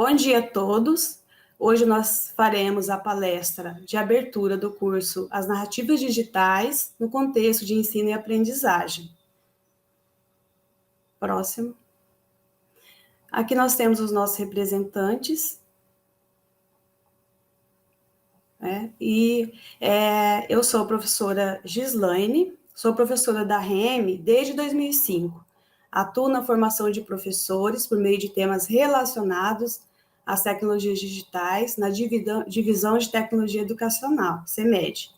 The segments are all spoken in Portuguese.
Bom dia a todos. Hoje nós faremos a palestra de abertura do curso As Narrativas Digitais no Contexto de Ensino e Aprendizagem. Próximo. Aqui nós temos os nossos representantes. Eu sou a professora Gislaine, sou professora da REM desde 2005. Atuo na formação de professores por meio de temas relacionados às tecnologias digitais na divisão de tecnologia educacional, CEMED,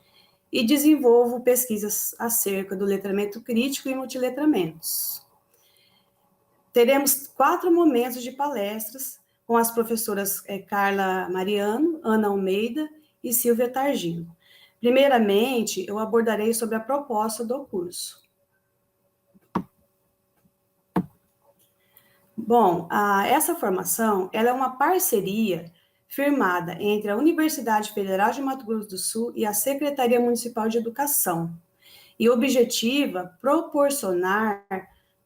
e desenvolvo pesquisas acerca do letramento crítico e multiletramentos. Teremos 4 momentos de palestras com as professoras Carla Mariano, Ana Almeida e Silvia Targino. Primeiramente, eu abordarei sobre a proposta do curso. Bom, essa formação ela é uma parceria firmada entre a Universidade Federal de Mato Grosso do Sul e a Secretaria Municipal de Educação, e objetiva proporcionar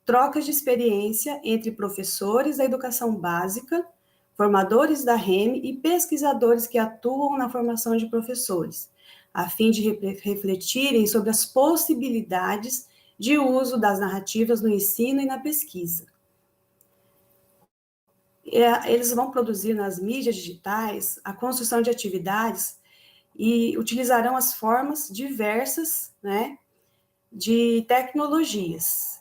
trocas de experiência entre professores da educação básica, formadores da REM e pesquisadores que atuam na formação de professores, a fim de refletirem sobre as possibilidades de uso das narrativas no ensino e na pesquisa. Eles vão produzir nas mídias digitais a construção de atividades e utilizarão as formas diversas, de tecnologias,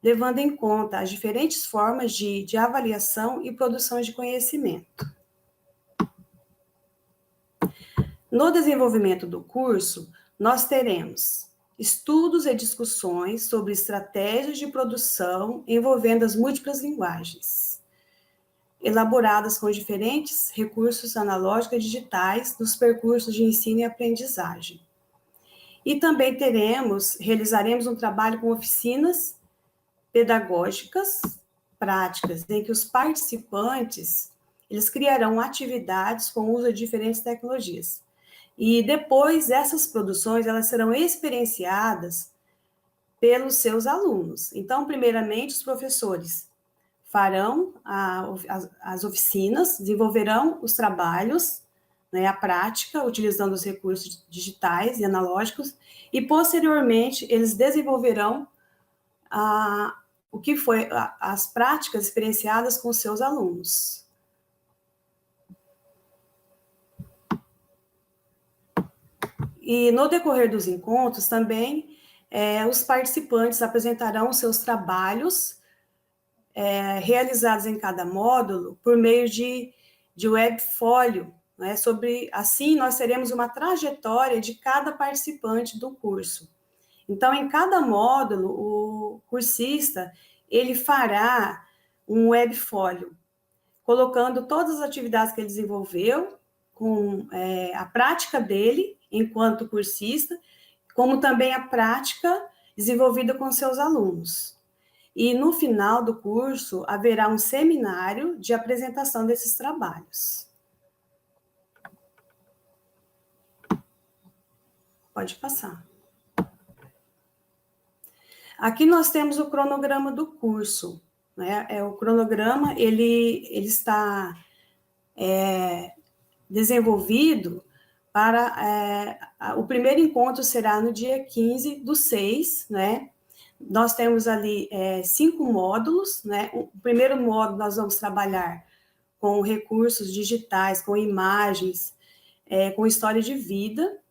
levando em conta as diferentes formas de avaliação e produção de conhecimento. No desenvolvimento do curso, nós teremos estudos e discussões sobre estratégias de produção envolvendo as múltiplas linguagens, elaboradas com diferentes recursos analógicos e digitais nos percursos de ensino e aprendizagem. E também realizaremos um trabalho com oficinas pedagógicas práticas, em que os participantes, eles criarão atividades com o uso de diferentes tecnologias. E depois, essas produções, elas serão experienciadas pelos seus alunos. Então, primeiramente, os professores farão as oficinas, desenvolverão os trabalhos, a prática, utilizando os recursos digitais e analógicos, e, posteriormente, eles desenvolverão o que foi as práticas experienciadas com seus alunos. E, no decorrer dos encontros, também, os participantes apresentarão seus trabalhos realizados em cada módulo por meio de webfólio, assim nós teremos uma trajetória de cada participante do curso. Então, em cada módulo, o cursista, ele fará um webfólio, colocando todas as atividades que ele desenvolveu, com a prática dele, enquanto cursista, como também a prática desenvolvida com seus alunos. E no final do curso, haverá um seminário de apresentação desses trabalhos. Pode passar. Aqui nós temos o cronograma do curso. O cronograma, ele está desenvolvido para... o primeiro encontro será no dia 15/6, Nós temos ali 5 módulos, O primeiro módulo nós vamos trabalhar com recursos digitais, com imagens, com história de vida,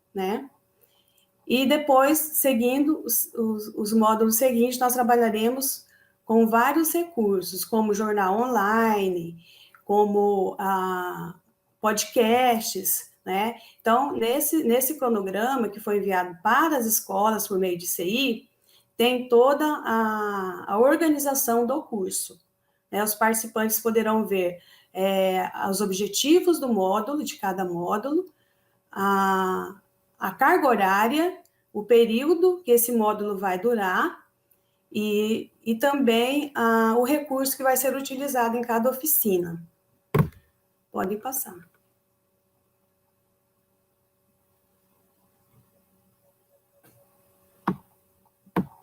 E depois, seguindo os módulos seguintes, nós trabalharemos com vários recursos, como jornal online, como podcasts, Então, nesse cronograma que foi enviado para as escolas por meio de CI, tem toda a organização do curso. Os participantes poderão ver os objetivos do módulo, de cada módulo, a carga horária, o período que esse módulo vai durar, e também o recurso que vai ser utilizado em cada oficina. Pode passar.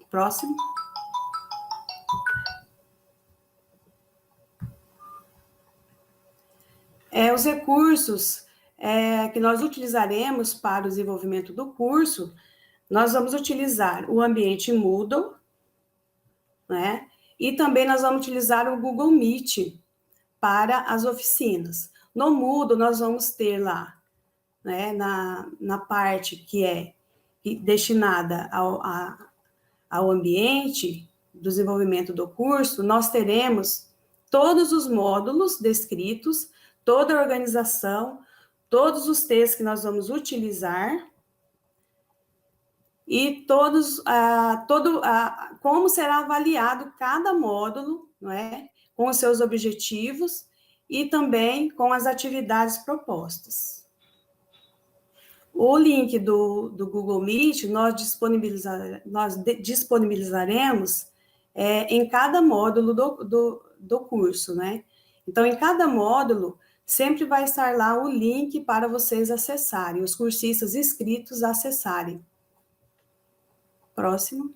Próximo. Os recursos que nós utilizaremos para o desenvolvimento do curso, nós vamos utilizar o ambiente Moodle, né? E também nós vamos utilizar o Google Meet para as oficinas. No Moodle, nós vamos ter lá, né, na parte que é destinada ao ambiente do desenvolvimento do curso, nós teremos todos os módulos descritos, toda a organização, todos os textos que nós vamos utilizar e como será avaliado cada módulo, não é? Com os seus objetivos e também com as atividades propostas. O link do Google Meet nós disponibilizaremos em cada módulo do curso, né? Então, em cada módulo, sempre vai estar lá o link para vocês acessarem, os cursistas inscritos acessarem. Próximo.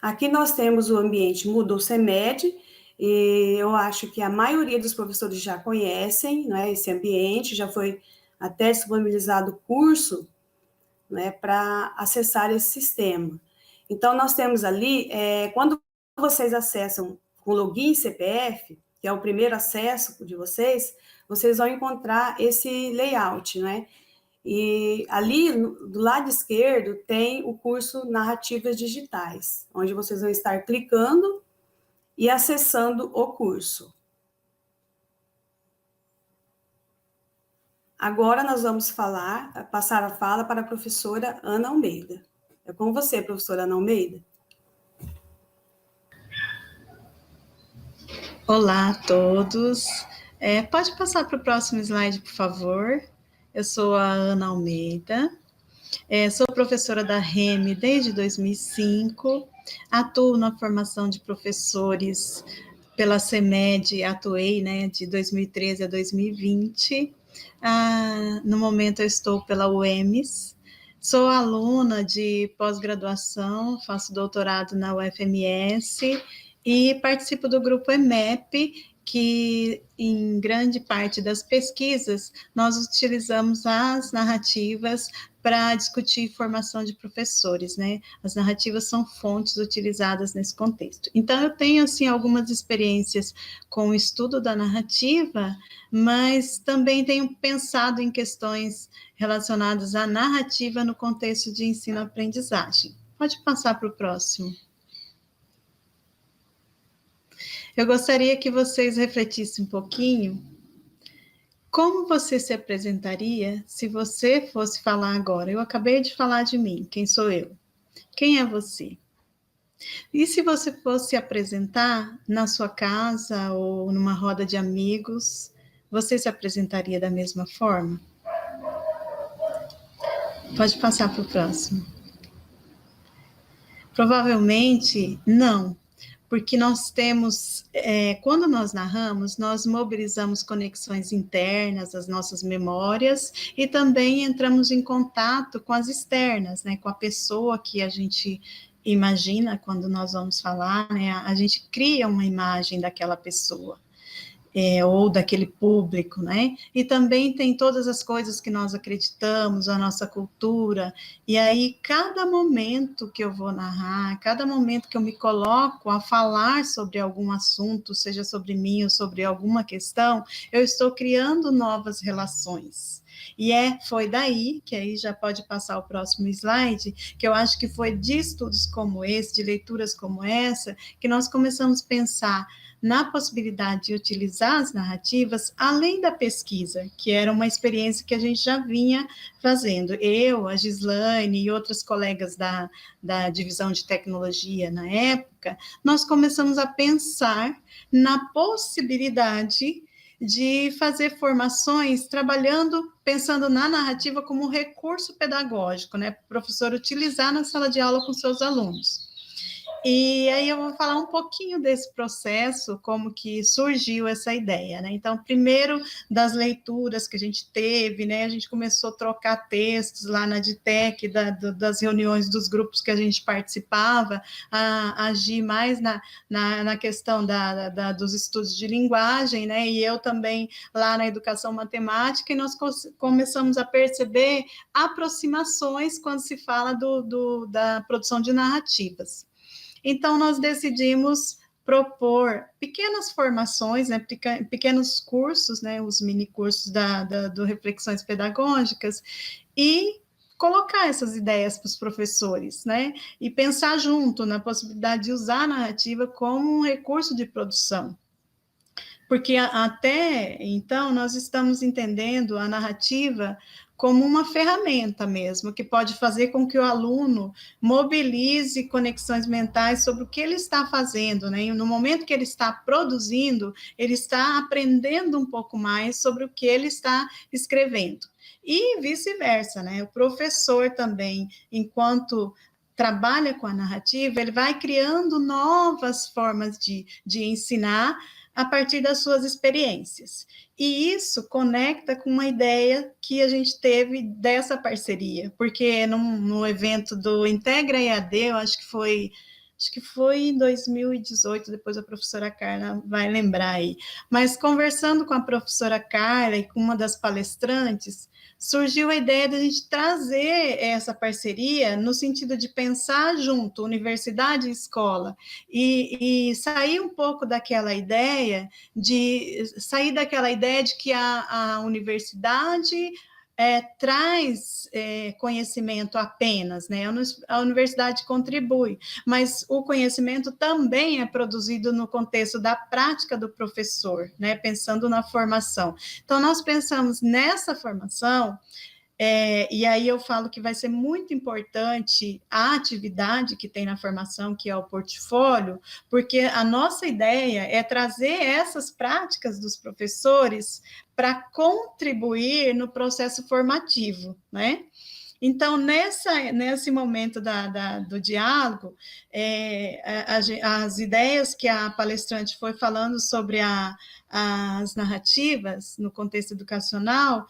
Aqui nós temos o ambiente Moodle CEMED, e eu acho que a maioria dos professores já conhecem, né, esse ambiente, já foi até disponibilizado o curso, né, para acessar esse sistema. Então, nós temos ali, quando vocês acessam com login e CPF, que é o primeiro acesso de vocês vão encontrar esse layout, né? E ali, do lado esquerdo, tem o curso Narrativas Digitais, onde vocês vão estar clicando e acessando o curso. Agora nós vamos passar a fala para a professora Ana Almeida. É com você, professora Ana Almeida. Olá a todos. Pode passar para o próximo slide, por favor. Eu sou a Ana Almeida, sou professora da REME desde 2005, atuo na formação de professores pela CEMED, atuei, né, de 2013 a 2020. No momento eu estou pela UEMS, sou aluna de pós-graduação, faço doutorado na UFMS e participo do grupo EMEP, que em grande parte das pesquisas nós utilizamos as narrativas para discutir formação de professores, né? As narrativas são fontes utilizadas nesse contexto. Então, eu tenho, assim, algumas experiências com o estudo da narrativa, mas também tenho pensado em questões relacionadas à narrativa no contexto de ensino-aprendizagem. Pode passar para o próximo. Eu gostaria que vocês refletissem um pouquinho como você se apresentaria se você fosse falar agora. Eu acabei de falar de mim, quem sou eu? Quem é você? E se você fosse se apresentar na sua casa ou numa roda de amigos, você se apresentaria da mesma forma? Pode passar para o próximo. Provavelmente não. Porque nós temos, quando nós narramos, nós mobilizamos conexões internas, as nossas memórias, e também entramos em contato com as externas, né, com a pessoa que a gente imagina quando nós vamos falar, né, a gente cria uma imagem daquela pessoa. Ou daquele público, né? E também tem todas as coisas que nós acreditamos, a nossa cultura, e aí cada momento que eu vou narrar, cada momento que eu me coloco a falar sobre algum assunto, seja sobre mim ou sobre alguma questão, eu estou criando novas relações. E foi daí, que aí já pode passar o próximo slide, que eu acho que foi de estudos como esse, de leituras como essa, que nós começamos a pensar na possibilidade de utilizar as narrativas, além da pesquisa, que era uma experiência que a gente já vinha fazendo. Eu, a Gislaine e outras colegas da divisão de tecnologia na época, nós começamos a pensar na possibilidade de fazer formações pensando na narrativa como um recurso pedagógico, né, para o professor utilizar na sala de aula com seus alunos. E aí eu vou falar um pouquinho desse processo, como que surgiu essa ideia, né? Então, primeiro das leituras que a gente teve, né? A gente começou a trocar textos lá na DITEC, das reuniões dos grupos que a gente participava, a agir mais na questão dos estudos de linguagem, né? E eu também lá na educação matemática, e nós começamos a perceber aproximações quando se fala da produção de narrativas. Então, nós decidimos propor pequenas formações, né, pequenos cursos, né, os mini cursos do Reflexões Pedagógicas, e colocar essas ideias para os professores, né, e pensar junto na possibilidade de usar a narrativa como um recurso de produção. Porque até então nós estamos entendendo a narrativa como uma ferramenta mesmo, que pode fazer com que o aluno mobilize conexões mentais sobre o que ele está fazendo, né? E no momento que ele está produzindo, ele está aprendendo um pouco mais sobre o que ele está escrevendo. E vice-versa, né? O professor também, enquanto trabalha com a narrativa, ele vai criando novas formas de ensinar a partir das suas experiências. E isso conecta com uma ideia que a gente teve dessa parceria, porque no evento do Integra EAD, eu acho que foi em 2018, depois a professora Carla vai lembrar aí, mas conversando com a professora Carla e com uma das palestrantes, surgiu a ideia de a gente trazer essa parceria no sentido de pensar junto, universidade e escola, e sair um pouco daquela ideia de que a universidade traz conhecimento apenas, né? A universidade contribui, mas o conhecimento também é produzido no contexto da prática do professor, né? Pensando na formação. Então, nós pensamos nessa formação. E aí eu falo que vai ser muito importante a atividade que tem na formação, que é o portfólio, porque a nossa ideia é trazer essas práticas dos professores para contribuir no processo formativo, né? Então, nesse momento do diálogo, as ideias que a palestrante foi falando sobre as narrativas no contexto educacional,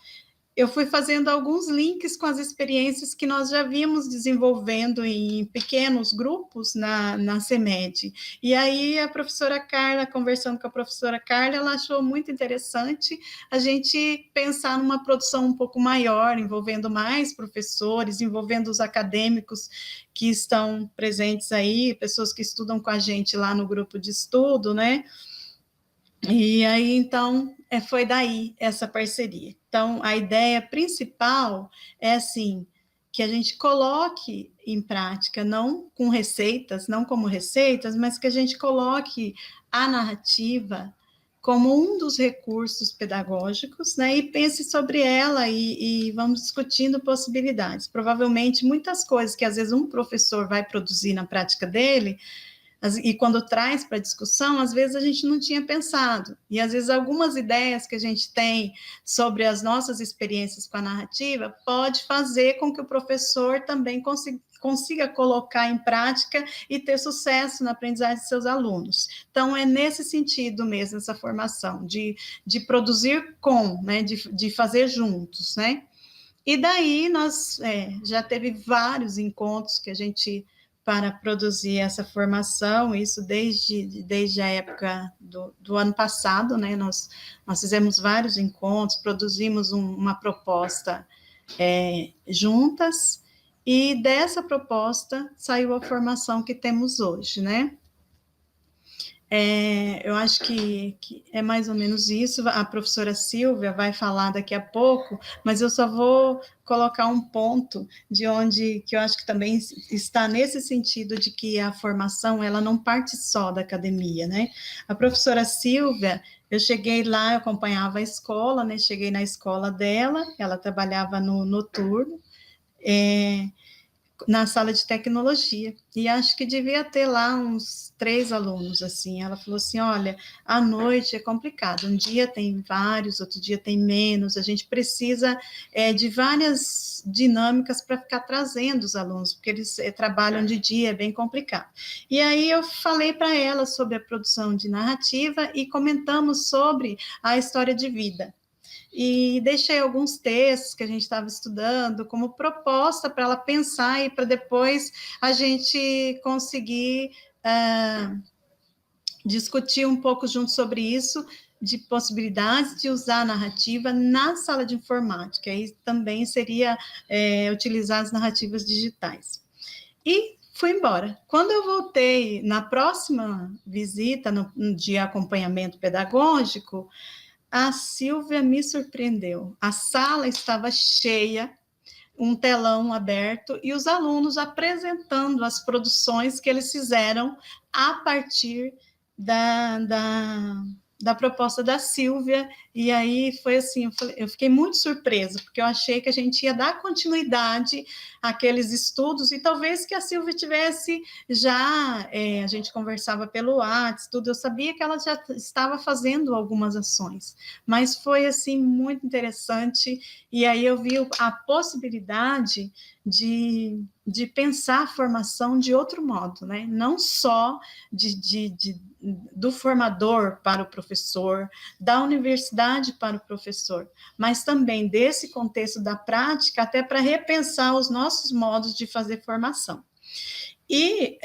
eu fui fazendo alguns links com as experiências que nós já vimos desenvolvendo em pequenos grupos na CEMED. E aí a professora Carla, conversando com a professora Carla, ela achou muito interessante a gente pensar numa produção um pouco maior, envolvendo mais professores, envolvendo os acadêmicos que estão presentes aí, pessoas que estudam com a gente lá no grupo de estudo, né? E aí, então, foi daí essa parceria. Então, a ideia principal é, assim, que a gente coloque em prática, não com receitas, não como receitas, mas que a gente coloque a narrativa como um dos recursos pedagógicos, né, e pense sobre ela e vamos discutindo possibilidades. Provavelmente, muitas coisas que, às vezes, um professor vai produzir na prática dele, e quando traz para discussão, às vezes a gente não tinha pensado, e às vezes algumas ideias que a gente tem sobre as nossas experiências com a narrativa pode fazer com que o professor também consiga colocar em prática e ter sucesso na aprendizagem de seus alunos. Então, é nesse sentido mesmo, essa formação, de produzir com, né, de fazer juntos, né? E daí nós já teve vários encontros que a gente para produzir essa formação, isso desde a época do ano passado, né? Nós fizemos vários encontros, produzimos uma proposta juntas, e dessa proposta saiu a formação que temos hoje, né? Eu acho que é mais ou menos isso. A professora Silvia vai falar daqui a pouco, mas eu só vou colocar um ponto que eu acho que também está nesse sentido de que a formação, ela não parte só da academia, né? A professora Silvia, eu cheguei lá, eu acompanhava a escola, né? Cheguei na escola dela, ela trabalhava no noturno, na sala de tecnologia, e acho que devia ter lá uns 3 alunos, assim. Ela falou assim, olha, à noite é complicado, um dia tem vários, outro dia tem menos, a gente precisa de várias dinâmicas para ficar trazendo os alunos, porque eles trabalham de dia, é bem complicado. E aí eu falei para ela sobre a produção de narrativa e comentamos sobre a história de vida. E deixei alguns textos que a gente estava estudando como proposta para ela pensar e para depois a gente conseguir discutir um pouco junto sobre isso, de possibilidades de usar a narrativa na sala de informática, aí também seria utilizar as narrativas digitais. E fui embora. Quando eu voltei na próxima visita, no de acompanhamento pedagógico, a Silvia me surpreendeu. A sala estava cheia, um telão aberto e os alunos apresentando as produções que eles fizeram a partir da proposta da Silvia, e aí foi assim, eu fiquei muito surpresa, porque eu achei que a gente ia dar continuidade àqueles estudos, e talvez que a Silvia tivesse já, a gente conversava pelo WhatsApp, tudo, eu sabia que ela já estava fazendo algumas ações, mas foi assim, muito interessante, e aí eu vi a possibilidade de pensar a formação de outro modo, né? Não só do formador para o professor, da universidade para o professor, mas também desse contexto da prática, até para repensar os nossos modos de fazer formação. E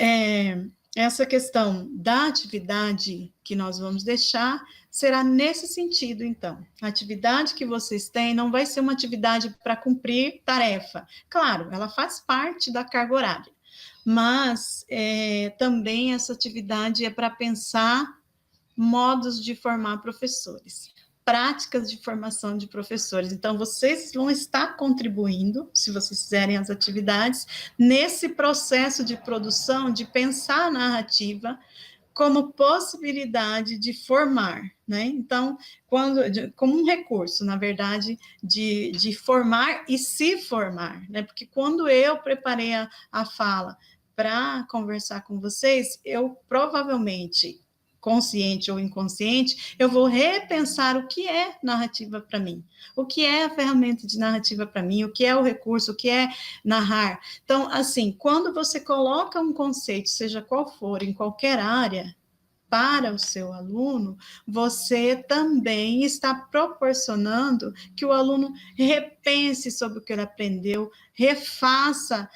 essa questão da atividade que nós vamos deixar será nesse sentido, então. A atividade que vocês têm não vai ser uma atividade para cumprir tarefa. Claro, ela faz parte da carga horária, mas também essa atividade é para pensar modos de formar professores, práticas de formação de professores. Então, vocês vão estar contribuindo, se vocês fizerem as atividades, nesse processo de produção, de pensar a narrativa como possibilidade de formar, né? Então, como um recurso, na verdade, de formar e se formar, né? Porque quando eu preparei a fala para conversar com vocês, eu provavelmente, consciente ou inconsciente, eu vou repensar o que é narrativa para mim, o que é a ferramenta de narrativa para mim, o que é o recurso, o que é narrar. Então, assim, quando você coloca um conceito, seja qual for, em qualquer área, para o seu aluno, você também está proporcionando que o aluno repense sobre o que ele aprendeu, refaça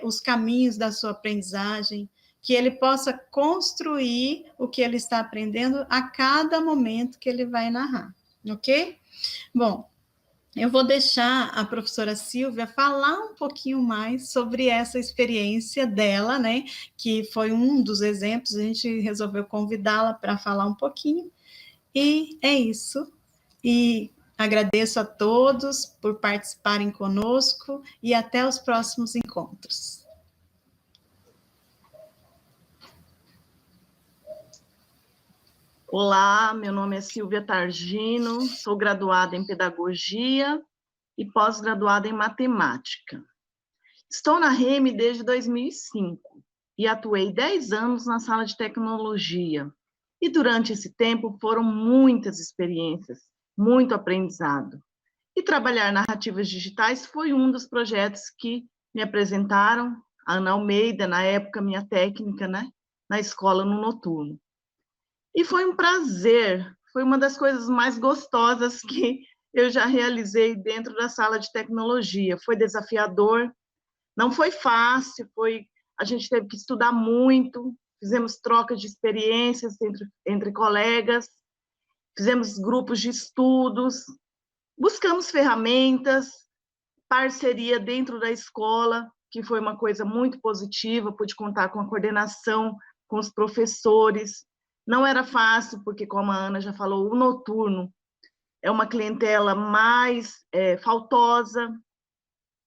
os caminhos da sua aprendizagem, que ele possa construir o que ele está aprendendo a cada momento que ele vai narrar, ok? Bom, eu vou deixar a professora Silvia falar um pouquinho mais sobre essa experiência dela, né? Que foi um dos exemplos, a gente resolveu convidá-la para falar um pouquinho. E é isso. E agradeço a todos por participarem conosco e até os próximos encontros. Olá, meu nome é Silvia Targino, sou graduada em Pedagogia e pós-graduada em Matemática. Estou na REME desde 2005 e atuei 10 anos na sala de tecnologia. E durante esse tempo foram muitas experiências, muito aprendizado. E trabalhar narrativas digitais foi um dos projetos que me apresentaram, a Ana Almeida, na época minha técnica, né, na escola no noturno. E foi um prazer, foi uma das coisas mais gostosas que eu já realizei dentro da sala de tecnologia. Foi desafiador, não foi fácil, a gente teve que estudar muito, fizemos trocas de experiências entre colegas, fizemos grupos de estudos, buscamos ferramentas, parceria dentro da escola, que foi uma coisa muito positiva, pude contar com a coordenação, com os professores. Não era fácil, porque, como a Ana já falou, o noturno é uma clientela mais faltosa.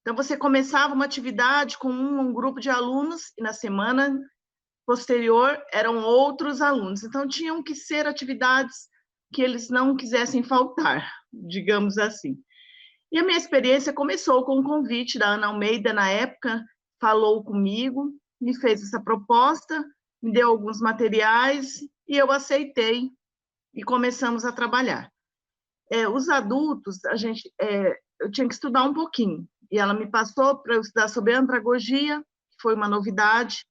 Então, você começava uma atividade com um grupo de alunos, e na semana posterior eram outros alunos. Então, tinham que ser atividades que eles não quisessem faltar, digamos assim. E a minha experiência começou com um convite da Ana Almeida, na época, falou comigo, me fez essa proposta, me deu alguns materiais e eu aceitei e começamos a trabalhar. Os adultos, eu tinha que estudar um pouquinho, e ela me passou para eu estudar sobre andragogia, que foi uma novidade,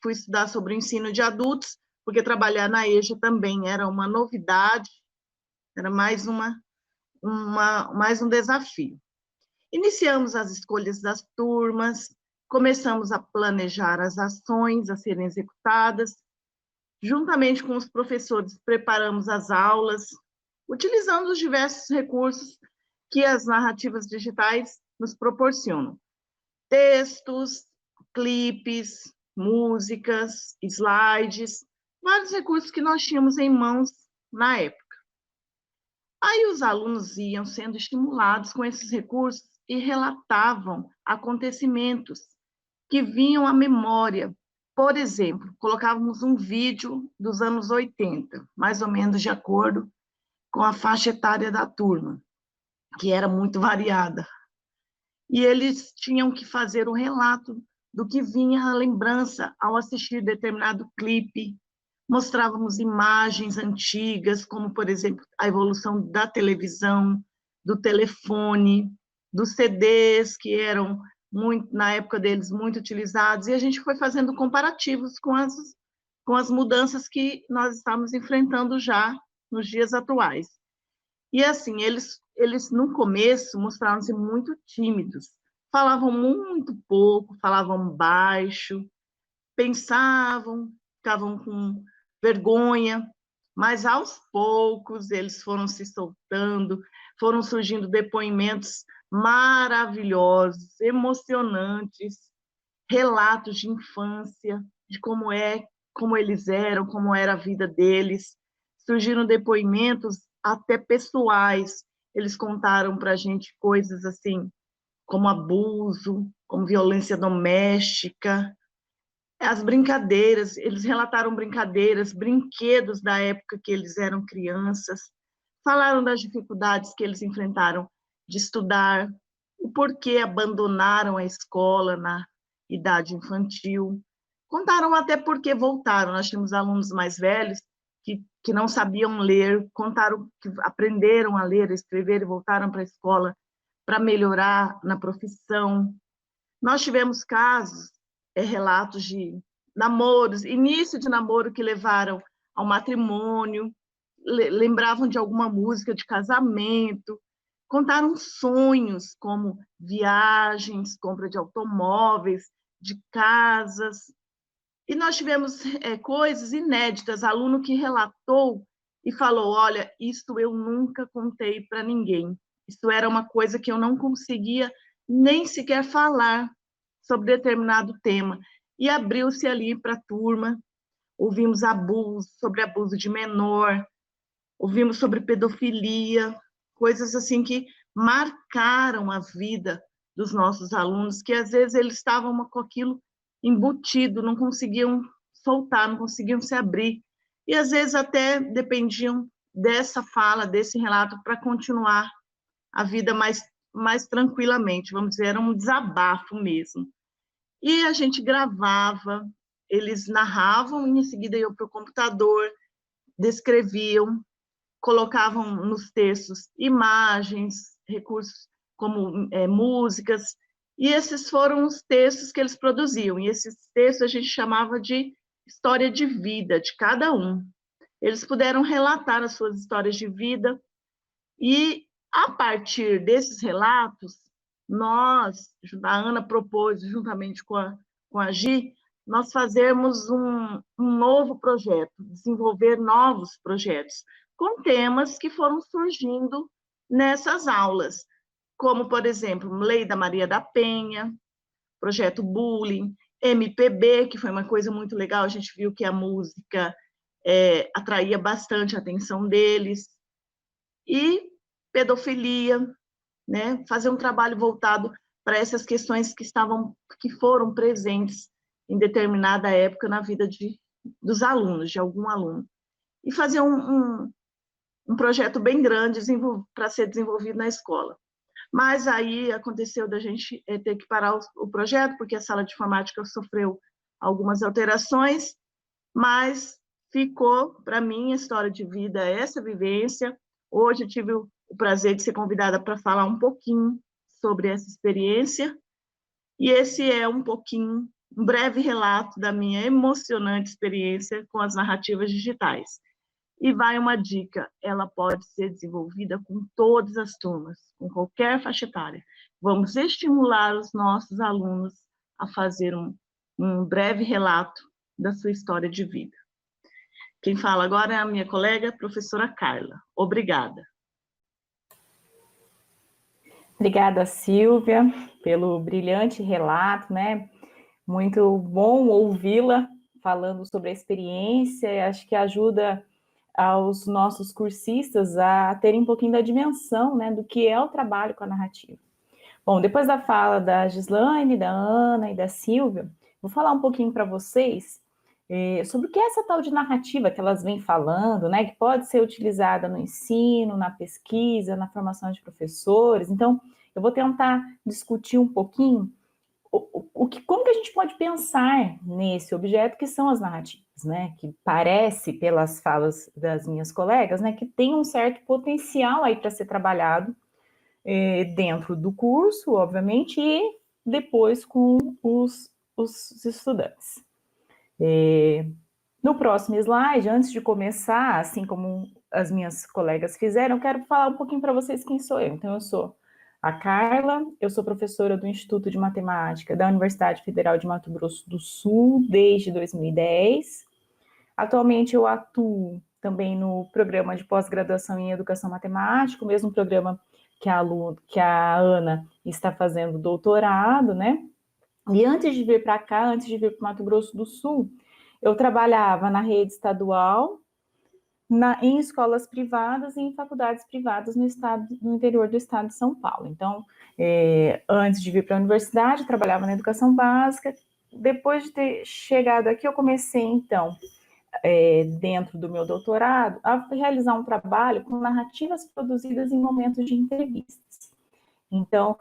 fui estudar sobre o ensino de adultos, porque trabalhar na EJA também era uma novidade, era mais um desafio. Iniciamos as escolhas das turmas, começamos a planejar as ações a serem executadas, juntamente com os professores, preparamos as aulas, utilizando os diversos recursos que as narrativas digitais nos proporcionam. Textos, clipes, músicas, slides, vários recursos que nós tínhamos em mãos na época. Aí os alunos iam sendo estimulados com esses recursos e relatavam acontecimentos que vinham à memória. Por exemplo, colocávamos um vídeo dos anos 80, mais ou menos de acordo com a faixa etária da turma, que era muito variada. E eles tinham que fazer o relato do que vinha à lembrança ao assistir determinado clipe. Mostrávamos imagens antigas, como, por exemplo, a evolução da televisão, do telefone, dos CDs, que eram, na época deles, muito utilizados, e a gente foi fazendo comparativos com as mudanças que nós estamos enfrentando já nos dias atuais. E, assim, eles no começo, mostraram-se muito tímidos, falavam muito pouco, falavam baixo, pensavam, ficavam com vergonha, mas aos poucos eles foram se soltando, foram surgindo depoimentos maravilhosos, emocionantes, relatos de infância, de como eles eram, como era a vida deles. Surgiram depoimentos até pessoais. Eles contaram para a gente coisas assim, como abuso, como violência doméstica, as brincadeiras, eles relataram brincadeiras, brinquedos da época que eles eram crianças, falaram das dificuldades que eles enfrentaram de estudar, o porquê abandonaram a escola na idade infantil, contaram até porque voltaram. Nós tínhamos alunos mais velhos que não sabiam ler, contaram que aprenderam a ler, a escrever e voltaram para a escola para melhorar na profissão. Nós tivemos casos, relatos de namoros, início de namoro que levaram ao matrimônio, lembravam de alguma música de casamento, contaram sonhos como viagens, compra de automóveis, de casas. E nós tivemos coisas inéditas, aluno que relatou e falou, olha, isso eu nunca contei para ninguém, isso era uma coisa que eu não conseguia nem sequer falar sobre determinado tema. E abriu-se ali para a turma, ouvimos sobre abuso de menor, ouvimos sobre pedofilia, coisas assim que marcaram a vida dos nossos alunos, que às vezes eles estavam com aquilo embutido, não conseguiam soltar, não conseguiam se abrir, e às vezes até dependiam dessa fala, desse relato, para continuar a vida mais tranquilamente, vamos dizer, era um desabafo mesmo. E a gente gravava, eles narravam, e em seguida iam para o computador, descreviam, colocavam nos textos imagens, recursos como músicas, e esses foram os textos que eles produziam, e esses textos a gente chamava de história de vida de cada um. Eles puderam relatar as suas histórias de vida, e a partir desses relatos, a Ana propôs, juntamente com a Gi, nós fazermos um novo projeto, desenvolver novos projetos, com temas que foram surgindo nessas aulas, como, por exemplo, Lei da Maria da Penha, Projeto Bullying, MPB, que foi uma coisa muito legal, a gente viu que a música atraía bastante a atenção deles, e pedofilia, né? Fazer um trabalho voltado para essas questões que foram presentes em determinada época na vida dos alunos, de algum aluno. E fazer um projeto bem grande para ser desenvolvido na escola. Mas aí aconteceu da gente ter que parar o projeto, porque a sala de informática sofreu algumas alterações, mas ficou para mim a história de vida, essa vivência. Hoje eu tive o prazer de ser convidada para falar um pouquinho sobre essa experiência, e esse é um breve relato da minha emocionante experiência com as narrativas digitais. E vai uma dica, ela pode ser desenvolvida com todas as turmas, com qualquer faixa etária. Vamos estimular os nossos alunos a fazer um breve relato da sua história de vida. Quem fala agora é a minha colega, professora Carla. Obrigada. Obrigada, Silvia, pelo brilhante relato, né? Muito bom ouvi-la falando sobre a experiência, acho que ajuda aos nossos cursistas a terem um pouquinho da dimensão, né, do que é o trabalho com a narrativa. Bom, depois da fala da Gislaine, da Ana e da Silvia, vou falar um pouquinho para vocês sobre o que é essa tal de narrativa que elas vêm falando, né, que pode ser utilizada no ensino, na pesquisa, na formação de professores. Então, eu vou tentar discutir um pouquinho como que a gente pode pensar nesse objeto que são as narrativas, né? Que parece, pelas falas das minhas colegas, né, que tem um certo potencial aí para ser trabalhado dentro do curso, obviamente, e depois com os estudantes. No próximo slide, antes de começar, assim como as minhas colegas fizeram, eu quero falar um pouquinho para vocês quem sou eu. Então, eu sou a Carla, eu sou professora do Instituto de Matemática da Universidade Federal de Mato Grosso do Sul desde 2010. Atualmente eu atuo também no programa de pós-graduação em Educação Matemática, o mesmo programa que a Ana está fazendo doutorado, né? E antes de vir para cá, antes de vir para o Mato Grosso do Sul, eu trabalhava na rede estadual, em escolas privadas e em faculdades privadas no interior do estado de São Paulo. Então, antes de vir para a universidade, eu trabalhava na educação básica. Depois de ter chegado aqui, eu comecei, então, dentro do meu doutorado, a realizar um trabalho com narrativas produzidas em momentos de entrevistas. Então,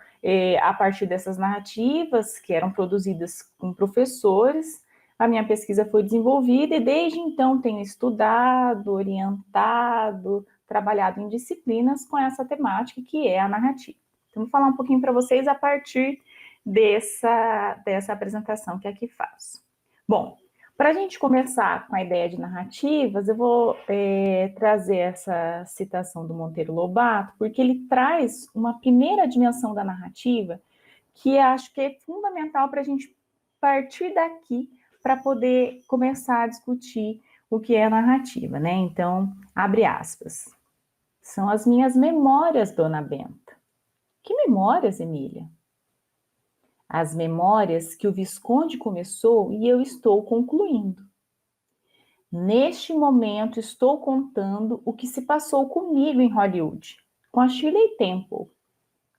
a partir dessas narrativas, que eram produzidas com professores, a minha pesquisa foi desenvolvida e desde então tenho estudado, orientado, trabalhado em disciplinas com essa temática que é a narrativa. Então, vou falar um pouquinho para vocês a partir dessa apresentação que aqui faço. Bom, para a gente começar com a ideia de narrativas, eu vou trazer essa citação do Monteiro Lobato, porque ele traz uma primeira dimensão da narrativa que acho que é fundamental para a gente partir daqui para poder começar a discutir o que é narrativa, né? Então, abre aspas. São as minhas memórias, dona Benta. Que memórias, Emília? As memórias que o Visconde começou e eu estou concluindo. Neste momento, estou contando o que se passou comigo em Hollywood, com a Shirley Temple,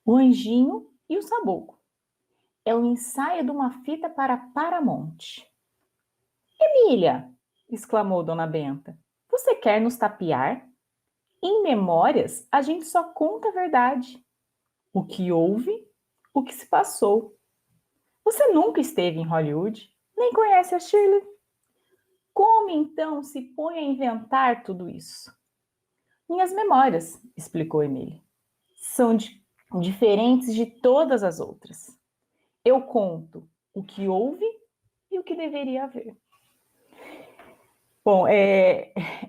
o Anjinho e o Sabugo. É o ensaio de uma fita para Paramount. Emília, exclamou Dona Benta, você quer nos tapear? Em memórias, a gente só conta a verdade. O que houve, o que se passou. Você nunca esteve em Hollywood, nem conhece a Shirley. Como então se põe a inventar tudo isso? Minhas memórias, explicou Emília, são diferentes de todas as outras. Eu conto o que houve e o que deveria haver. Bom,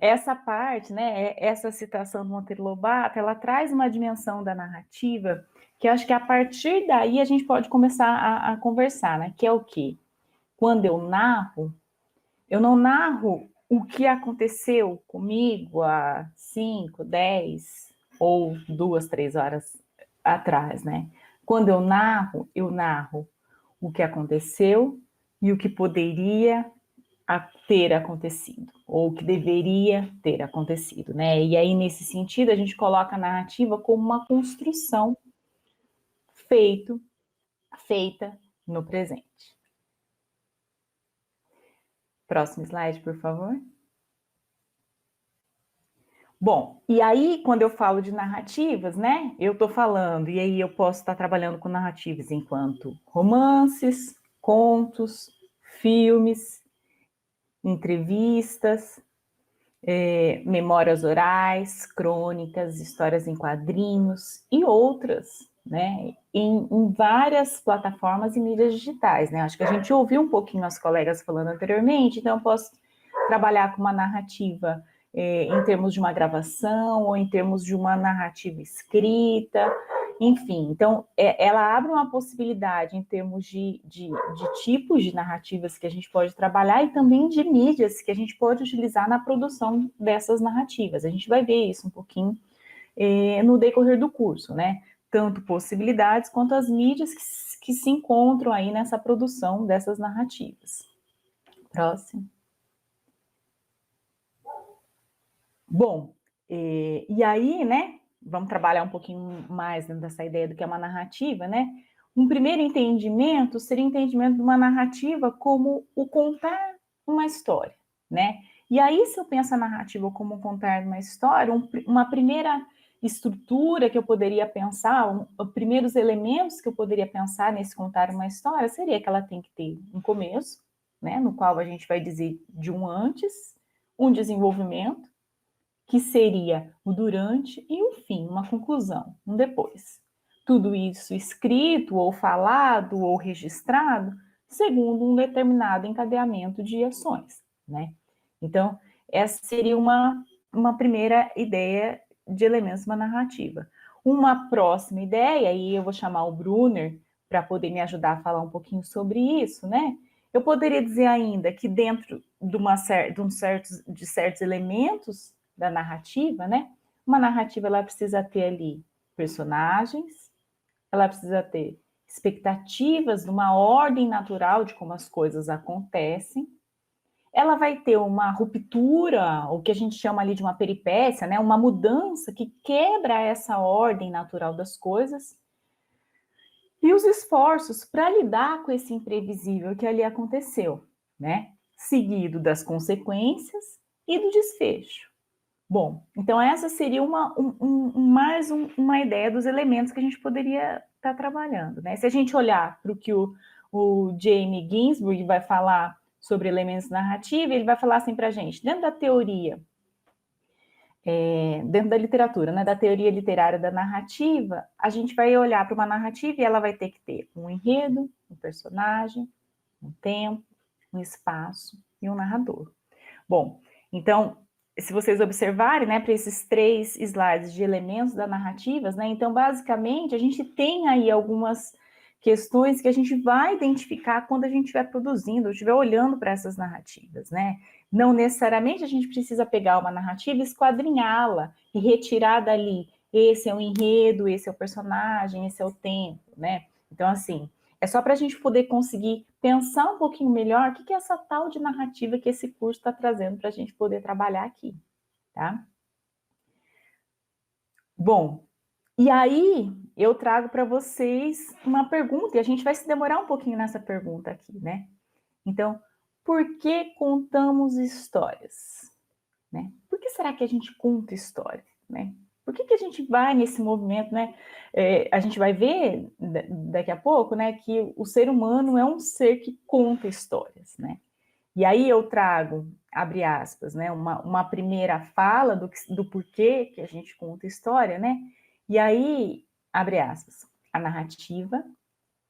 essa parte, né, essa citação do Monteiro Lobato, ela traz uma dimensão da narrativa que eu acho que a partir daí a gente pode começar a conversar, né, que é o quê? Quando eu não narro o que aconteceu comigo há 5, 10 ou 2, 3 horas atrás, né? Quando eu narro o que aconteceu e o que poderia ter acontecido, ou o que deveria ter acontecido, né? E aí, nesse sentido, a gente coloca a narrativa como uma construção feita no presente. Próximo slide, por favor. Bom, e aí, quando eu falo de narrativas, né, eu estou falando, e aí eu posso estar trabalhando com narrativas enquanto romances, contos, filmes, entrevistas, memórias orais, crônicas, histórias em quadrinhos e outras, né, em várias plataformas e mídias digitais, né? Acho que a gente ouviu um pouquinho as colegas falando anteriormente, então eu posso trabalhar com uma narrativa em termos de uma gravação ou em termos de uma narrativa escrita, enfim. Então, ela abre uma possibilidade em termos de tipos de narrativas que a gente pode trabalhar e também de mídias que a gente pode utilizar na produção dessas narrativas. A gente vai ver isso um pouquinho no decorrer do curso, né? Tanto possibilidades quanto as mídias que se encontram aí nessa produção dessas narrativas. Próximo. Bom, e aí, né, vamos trabalhar um pouquinho mais dentro dessa ideia do que é uma narrativa, né? Um primeiro entendimento seria o entendimento de uma narrativa como o contar uma história, né? E aí, se eu penso a narrativa como contar uma história, uma primeira estrutura que eu poderia pensar, os primeiros elementos que eu poderia pensar nesse contar uma história, seria que ela tem que ter um começo, né, no qual a gente vai dizer de um antes, um desenvolvimento, que seria o durante e o fim, uma conclusão, um depois. Tudo isso escrito ou falado ou registrado segundo um determinado encadeamento de ações, né? Então, essa seria uma primeira ideia de elementos de uma narrativa. Uma próxima ideia, e eu vou chamar o Brunner para poder me ajudar a falar um pouquinho sobre isso, né? Eu poderia dizer ainda que dentro de certos elementos da narrativa, né? Uma narrativa, ela precisa ter ali personagens, ela precisa ter expectativas de uma ordem natural de como as coisas acontecem, ela vai ter uma ruptura, o que a gente chama ali de uma peripécia, né? Uma mudança que quebra essa ordem natural das coisas, e os esforços para lidar com esse imprevisível que ali aconteceu, né? Seguido das consequências e do desfecho. Bom, então essa seria mais uma ideia dos elementos que a gente poderia estar trabalhando, né? Se a gente olhar para o que o James Ginsburg vai falar sobre elementos narrativos, ele vai falar assim para a gente, dentro da teoria, dentro da literatura, né, da teoria literária da narrativa, a gente vai olhar para uma narrativa e ela vai ter que ter um enredo, um personagem, um tempo, um espaço e um narrador. Bom, então, se vocês observarem, né, para esses 3 slides de elementos da narrativas, né, então, basicamente, a gente tem aí algumas questões que a gente vai identificar quando a gente estiver produzindo, ou estiver olhando para essas narrativas, né? Não necessariamente a gente precisa pegar uma narrativa e esquadrinhá-la e retirar dali, esse é o enredo, esse é o personagem, esse é o tempo, né? Então, assim, é só para a gente poder conseguir pensar um pouquinho melhor o que é essa tal de narrativa que esse curso está trazendo para a gente poder trabalhar aqui, tá? Bom, e aí eu trago para vocês uma pergunta, e a gente vai se demorar um pouquinho nessa pergunta aqui, né? Então, por que contamos histórias? Né? Por que será que a gente conta história, né? Por que a gente vai nesse movimento, né? A gente vai ver daqui a pouco, né, que o ser humano é um ser que conta histórias, né? E aí eu trago, abre aspas, né, uma primeira fala do porquê que a gente conta história, né? E aí, abre aspas, a narrativa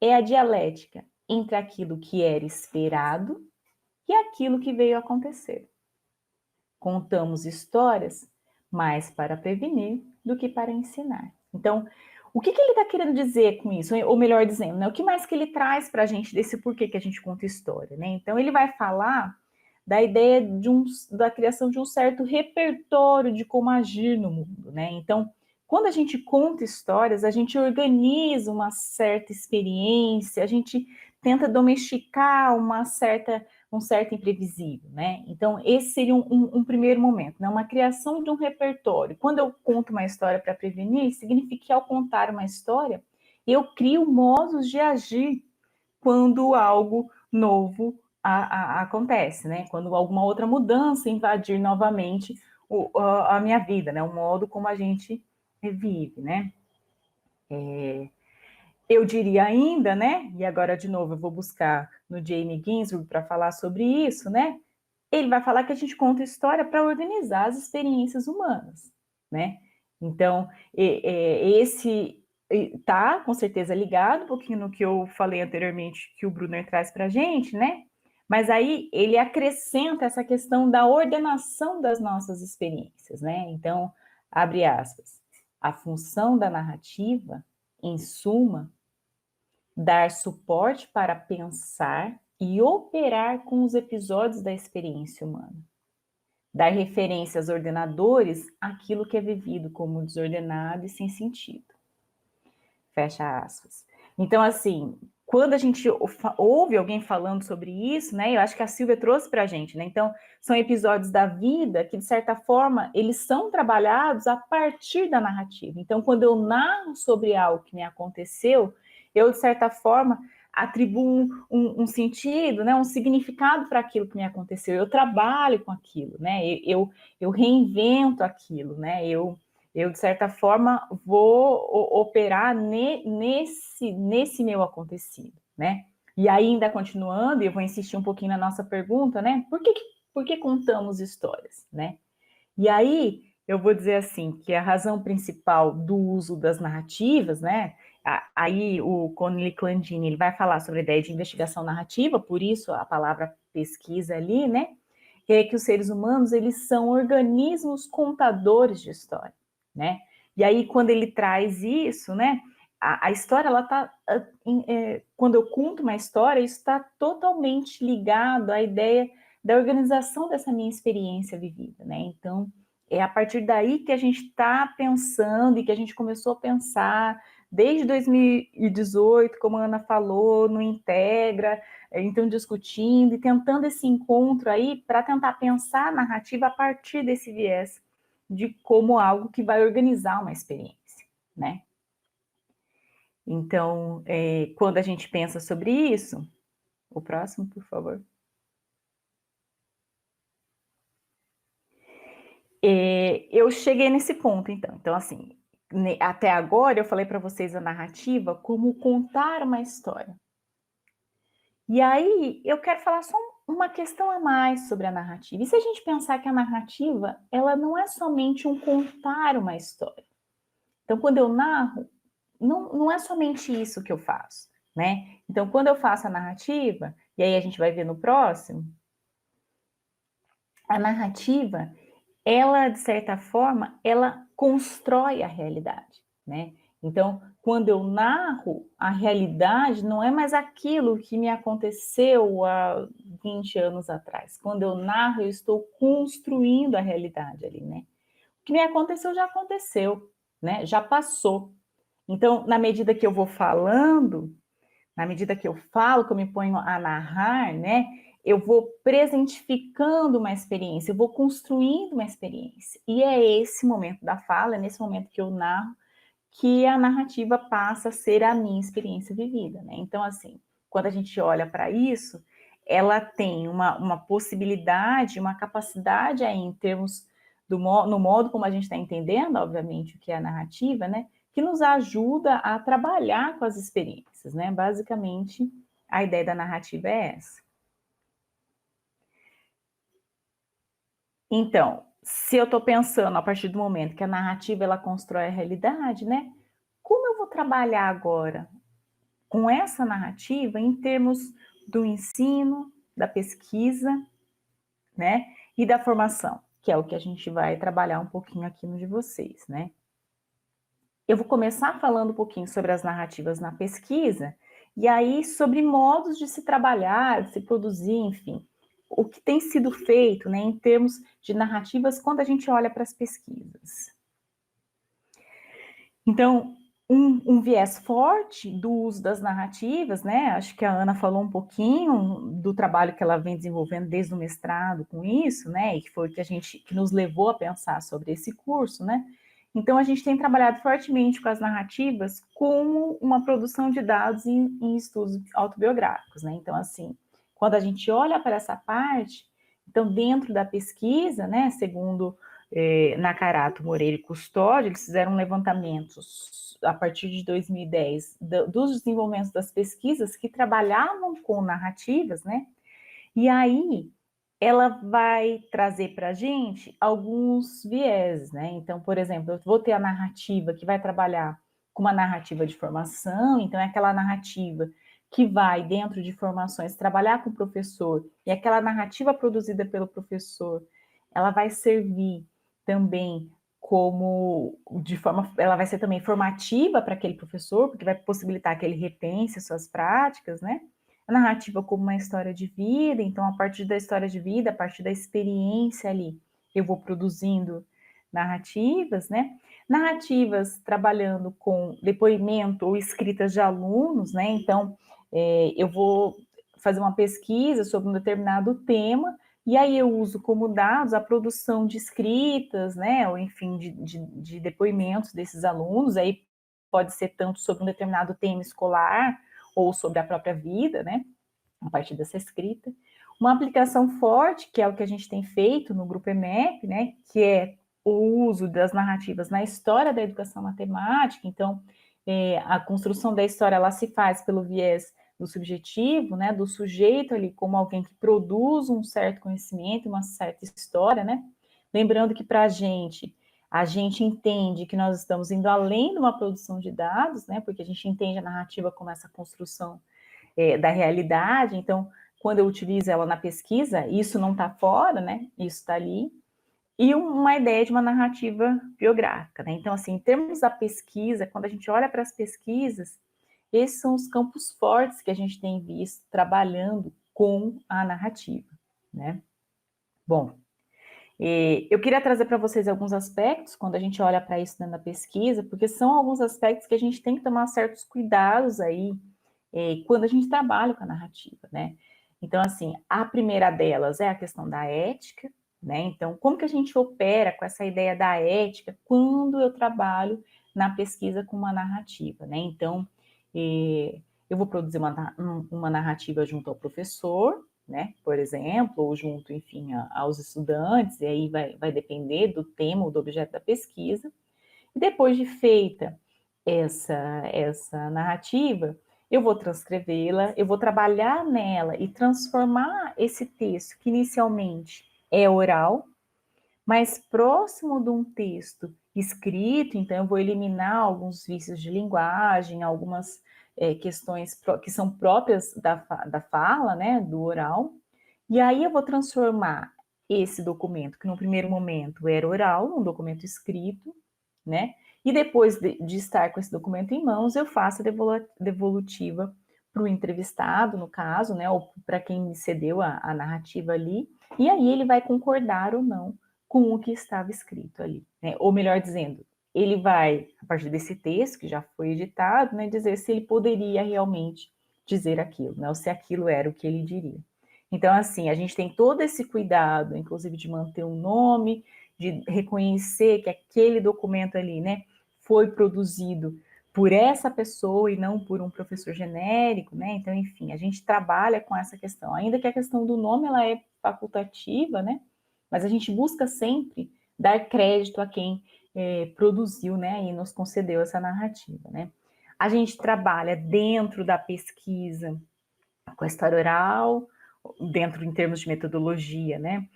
é a dialética entre aquilo que era esperado e aquilo que veio a acontecer. Contamos histórias mais para prevenir do que para ensinar. Então, o que ele está querendo dizer com isso? Ou melhor dizendo, né, o que mais que ele traz para a gente desse porquê que a gente conta história? Né? Então, ele vai falar da ideia da criação de um certo repertório de como agir no mundo. Né? Então, quando a gente conta histórias, a gente organiza uma certa experiência, a gente tenta domesticar um certo imprevisível, né? Então, esse seria um primeiro momento, né? Uma criação de um repertório. Quando eu conto uma história para prevenir, significa que ao contar uma história, eu crio modos de agir quando algo novo acontece, né? Quando alguma outra mudança invadir novamente a minha vida, né? O modo como a gente vive, né? Eu diria ainda, né? E agora, de novo, eu vou buscar no Jamie Ginsburg para falar sobre isso, né? Ele vai falar que a gente conta história para organizar as experiências humanas, né? Então, esse está, com certeza, ligado um pouquinho no que eu falei anteriormente, que o Brunner traz para a gente, né? Mas aí ele acrescenta essa questão da ordenação das nossas experiências, né? Então, abre aspas, a função da narrativa, em suma, dar suporte para pensar e operar com os episódios da experiência humana. Dar referências ordenadores àquilo que é vivido como desordenado e sem sentido. Fecha aspas. Então, assim, quando a gente ouve alguém falando sobre isso, né, eu acho que a Silvia trouxe para a gente, né, então, são episódios da vida que, de certa forma, eles são trabalhados a partir da narrativa. Então, quando eu narro sobre algo que me aconteceu, eu, de certa forma, atribuo um sentido, né, um significado para aquilo que me aconteceu. Eu trabalho com aquilo, né, eu reinvento aquilo, né, eu, de certa forma, vou operar nesse meu acontecido, né? E ainda continuando, e eu vou insistir um pouquinho na nossa pergunta, né? Por que contamos histórias, né? E aí, eu vou dizer assim, que a razão principal do uso das narrativas, né? Aí o Conley Clandini, ele vai falar sobre a ideia de investigação narrativa, por isso a palavra pesquisa ali, né? É que os seres humanos, eles são organismos contadores de história, né? E aí, quando ele traz isso, né? A história, ela tá... quando eu conto uma história, isso está totalmente ligado à ideia da organização dessa minha experiência vivida, né? Então, é a partir daí que a gente está pensando e que a gente começou a pensar desde 2018, como a Ana falou, no Integra, então discutindo e tentando esse encontro aí para tentar pensar a narrativa a partir desse viés de como algo que vai organizar uma experiência, né? Então, quando a gente pensa sobre isso, o próximo, por favor. Eu cheguei nesse ponto, então. Então, assim, até agora eu falei para vocês a narrativa como contar uma história. E aí eu quero falar só uma questão a mais sobre a narrativa. E se a gente pensar que a narrativa, ela não é somente um contar uma história. Então, quando eu narro, não é somente isso que eu faço, né? Então, quando eu faço a narrativa, e aí a gente vai ver no próximo, a narrativa, ela, de certa forma, ela constrói a realidade, né? Então, quando eu narro, a realidade não é mais aquilo que me aconteceu há 20 anos atrás. Quando eu narro, eu estou construindo a realidade ali, né? O que me aconteceu já aconteceu, né? Já passou. Então, na medida que eu vou falando, na medida que eu falo, que eu me ponho a narrar, né? Eu vou presentificando uma experiência, eu vou construindo uma experiência. E é esse momento da fala, é nesse momento que eu narro, que a narrativa passa a ser a minha experiência vivida, né? Então, assim, quando a gente olha para isso, ela tem uma possibilidade, uma capacidade aí em termos no modo como a gente está entendendo, obviamente, o que é a narrativa, né? Que nos ajuda a trabalhar com as experiências, né? Basicamente, a ideia da narrativa é essa. Então, se eu estou pensando a partir do momento que a narrativa ela constrói a realidade, né? Como eu vou trabalhar agora com essa narrativa em termos do ensino, da pesquisa, né? E da formação, que é o que a gente vai trabalhar um pouquinho aqui no de vocês, né? Eu vou começar falando um pouquinho sobre as narrativas na pesquisa, e aí sobre modos de se trabalhar, de se produzir, enfim, o que tem sido feito, né, em termos de narrativas quando a gente olha para as pesquisas. Então, um viés forte do uso das narrativas, né, acho que a Ana falou um pouquinho do trabalho que ela vem desenvolvendo desde o mestrado com isso, né, e que foi que nos levou a pensar sobre esse curso, né. Então, a gente tem trabalhado fortemente com as narrativas como uma produção de dados em estudos autobiográficos, né? Então, assim, quando a gente olha para essa parte, então, dentro da pesquisa, né, segundo Nakarato, Moreira e Custódio, eles fizeram levantamentos a partir de 2010 dos desenvolvimentos das pesquisas que trabalhavam com narrativas, né? E aí ela vai trazer para a gente alguns vieses, né? Então, por exemplo, eu vou ter a narrativa que vai trabalhar com uma narrativa de formação, então é aquela narrativa que vai, dentro de formações, trabalhar com o professor, e aquela narrativa produzida pelo professor, ela vai servir também como, ela vai ser também formativa para aquele professor, porque vai possibilitar que ele repense suas práticas, né? A narrativa como uma história de vida, então a partir da história de vida, a partir da experiência ali, eu vou produzindo narrativas, né? Narrativas trabalhando com depoimento ou escritas de alunos, né? Então, eu vou fazer uma pesquisa sobre um determinado tema, e aí eu uso como dados a produção de escritas, né? Ou enfim, de depoimentos desses alunos, aí pode ser tanto sobre um determinado tema escolar, ou sobre a própria vida, né? A partir dessa escrita. Uma aplicação forte, que é o que a gente tem feito no Grupo EMEP, né? Que é o uso das narrativas na história da educação matemática. Então, a construção da história, ela se faz pelo viés do subjetivo, né? Do sujeito ali como alguém que produz um certo conhecimento, uma certa história, né? Lembrando que para a gente entende que nós estamos indo além de uma produção de dados, né? Porque a gente entende a narrativa como essa construção da realidade. Então, quando eu utilizo ela na pesquisa, isso não está fora, né? Isso está ali. E uma ideia de uma narrativa biográfica, né? Então, assim, em termos da pesquisa, quando a gente olha para as pesquisas, esses são os campos fortes que a gente tem visto trabalhando com a narrativa, né? Bom, eu queria trazer para vocês alguns aspectos, quando a gente olha para isso na pesquisa, porque são alguns aspectos que a gente tem que tomar certos cuidados aí, quando a gente trabalha com a narrativa, né? Então, assim, a primeira delas é a questão da ética, né? Então, como que a gente opera com essa ideia da ética quando eu trabalho na pesquisa com uma narrativa, né? Então, eu vou produzir uma narrativa junto ao professor, né? Por exemplo, ou junto, enfim, aos estudantes, e aí vai depender do tema ou do objeto da pesquisa. E depois de feita essa narrativa, eu vou transcrevê-la, eu vou trabalhar nela e transformar esse texto, que inicialmente é oral, mais próximo de um texto escrito, então eu vou eliminar alguns vícios de linguagem, algumas questões que são próprias da fala, né, do oral, e aí eu vou transformar esse documento, que no primeiro momento era oral, num documento escrito, né, e depois de estar com esse documento em mãos, eu faço a devolutiva para o entrevistado, no caso, né, ou para quem me cedeu a narrativa ali, e aí ele vai concordar ou não com o que estava escrito ali, né? Ou melhor dizendo, ele vai, a partir desse texto que já foi editado, né, dizer se ele poderia realmente dizer aquilo, né, ou se aquilo era o que ele diria. Então, assim, a gente tem todo esse cuidado, inclusive de manter o nome, de reconhecer que aquele documento ali, né, foi produzido por essa pessoa e não por um professor genérico, né? Então, enfim, a gente trabalha com essa questão, ainda que a questão do nome ela é facultativa, né? Mas a gente busca sempre dar crédito a quem produziu, né, e nos concedeu essa narrativa, né? A gente trabalha dentro da pesquisa com a história oral, dentro em termos de metodologia, né?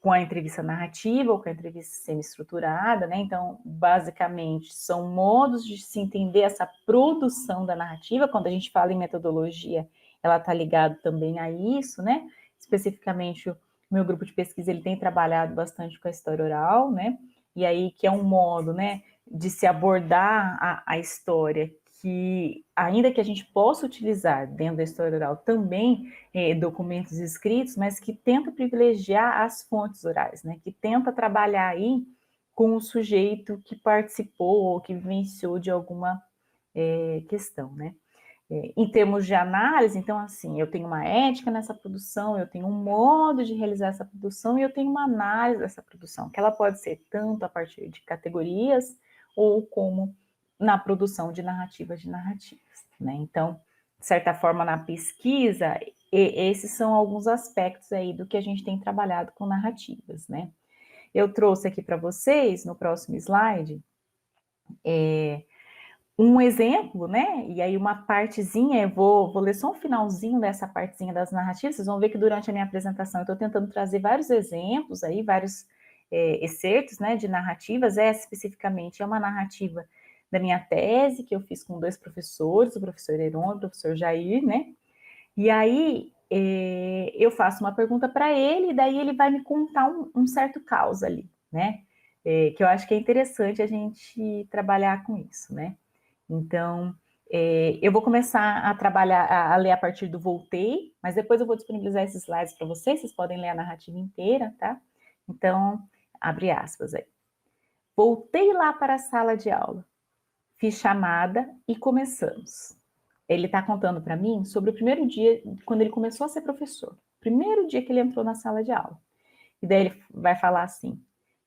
Com a entrevista narrativa ou com a entrevista semi-estruturada, né? Então, basicamente, são modos de se entender essa produção da narrativa. Quando a gente fala em metodologia, ela está ligada também a isso, né? Especificamente, o meu grupo de pesquisa, ele tem trabalhado bastante com a história oral, né? E aí, que é um modo, né, de se abordar a história que, ainda que a gente possa utilizar dentro da história oral também documentos escritos, mas que tenta privilegiar as fontes orais, né? Que tenta trabalhar aí com o sujeito que participou ou que vivenciou de alguma questão, né? Em termos de análise, então, assim, eu tenho uma ética nessa produção, eu tenho um modo de realizar essa produção e eu tenho uma análise dessa produção, que ela pode ser tanto a partir de categorias ou como na produção de narrativas, né? Então, de certa forma, na pesquisa, esses são alguns aspectos aí do que a gente tem trabalhado com narrativas, né? eu trouxe aqui para vocês, no próximo slide, um exemplo, né? E aí uma partezinha, eu vou ler só um finalzinho dessa partezinha das narrativas, vocês vão ver que durante a minha apresentação eu estou tentando trazer vários exemplos aí, vários excertos, né, de narrativas. Essa especificamente é uma narrativa da minha tese, que eu fiz com 2 professores, o professor Heron e o professor Jair, né? E aí eu faço uma pergunta para ele, e daí ele vai me contar um certo caos ali, né? Que eu acho que é interessante a gente trabalhar com isso, né? Então, eu vou começar a trabalhar, a ler a partir do voltei, mas depois eu vou disponibilizar esses slides para vocês podem ler a narrativa inteira, tá? Então, abre aspas aí. Voltei lá para a sala de aula, fiz chamada e começamos. Ele está contando para mim sobre o primeiro dia, quando ele começou a ser professor. Primeiro dia que ele entrou na sala de aula. E daí ele vai falar assim,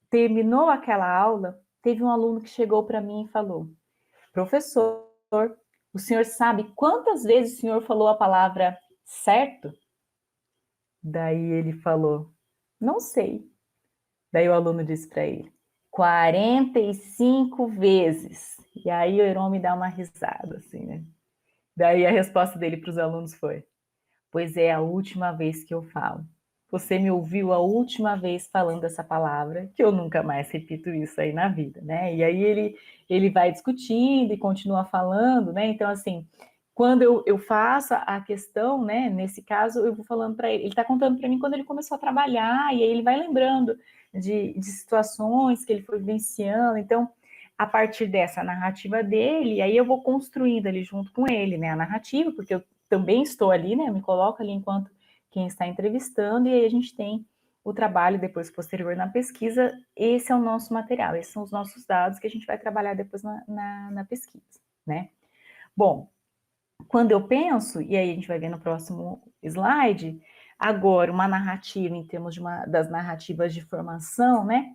terminou aquela aula, teve um aluno que chegou para mim e falou, professor, o senhor sabe quantas vezes o senhor falou a palavra certo? Daí ele falou, não sei. Daí o aluno disse para ele, 45 vezes. E aí o Heron me dá uma risada, assim, né? Daí a resposta dele para os alunos foi, pois é a última vez que eu falo. Você me ouviu a última vez falando essa palavra, que eu nunca mais repito isso aí na vida, né? E aí ele vai discutindo e continua falando, né? Então, assim, quando eu faço a questão, né? Nesse caso, eu vou falando para ele. Ele está contando para mim quando ele começou a trabalhar, e aí ele vai lembrando de situações que ele foi vivenciando. Então, a partir dessa narrativa dele, aí eu vou construindo ali junto com ele, né? A narrativa, porque eu também estou ali, né? Eu me coloco ali enquanto quem está entrevistando, e aí a gente tem o trabalho depois posterior na pesquisa. Esse é o nosso material, esses são os nossos dados que a gente vai trabalhar depois na pesquisa, né? Bom, quando eu penso, e aí a gente vai ver no próximo slide, agora uma narrativa em termos das narrativas de formação, né?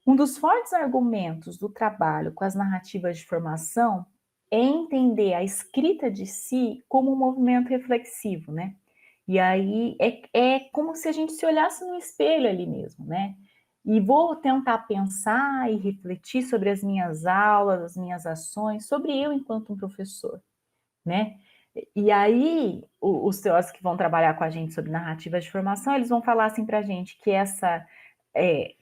Um dos fortes argumentos do trabalho com as narrativas de formação é entender a escrita de si como um movimento reflexivo, né? E aí é como se a gente se olhasse no espelho ali mesmo, né? E vou tentar pensar e refletir sobre as minhas aulas, as minhas ações, sobre eu enquanto um professor, né? E aí, os teóricos que vão trabalhar com a gente sobre narrativas de formação, eles vão falar assim para a gente que essa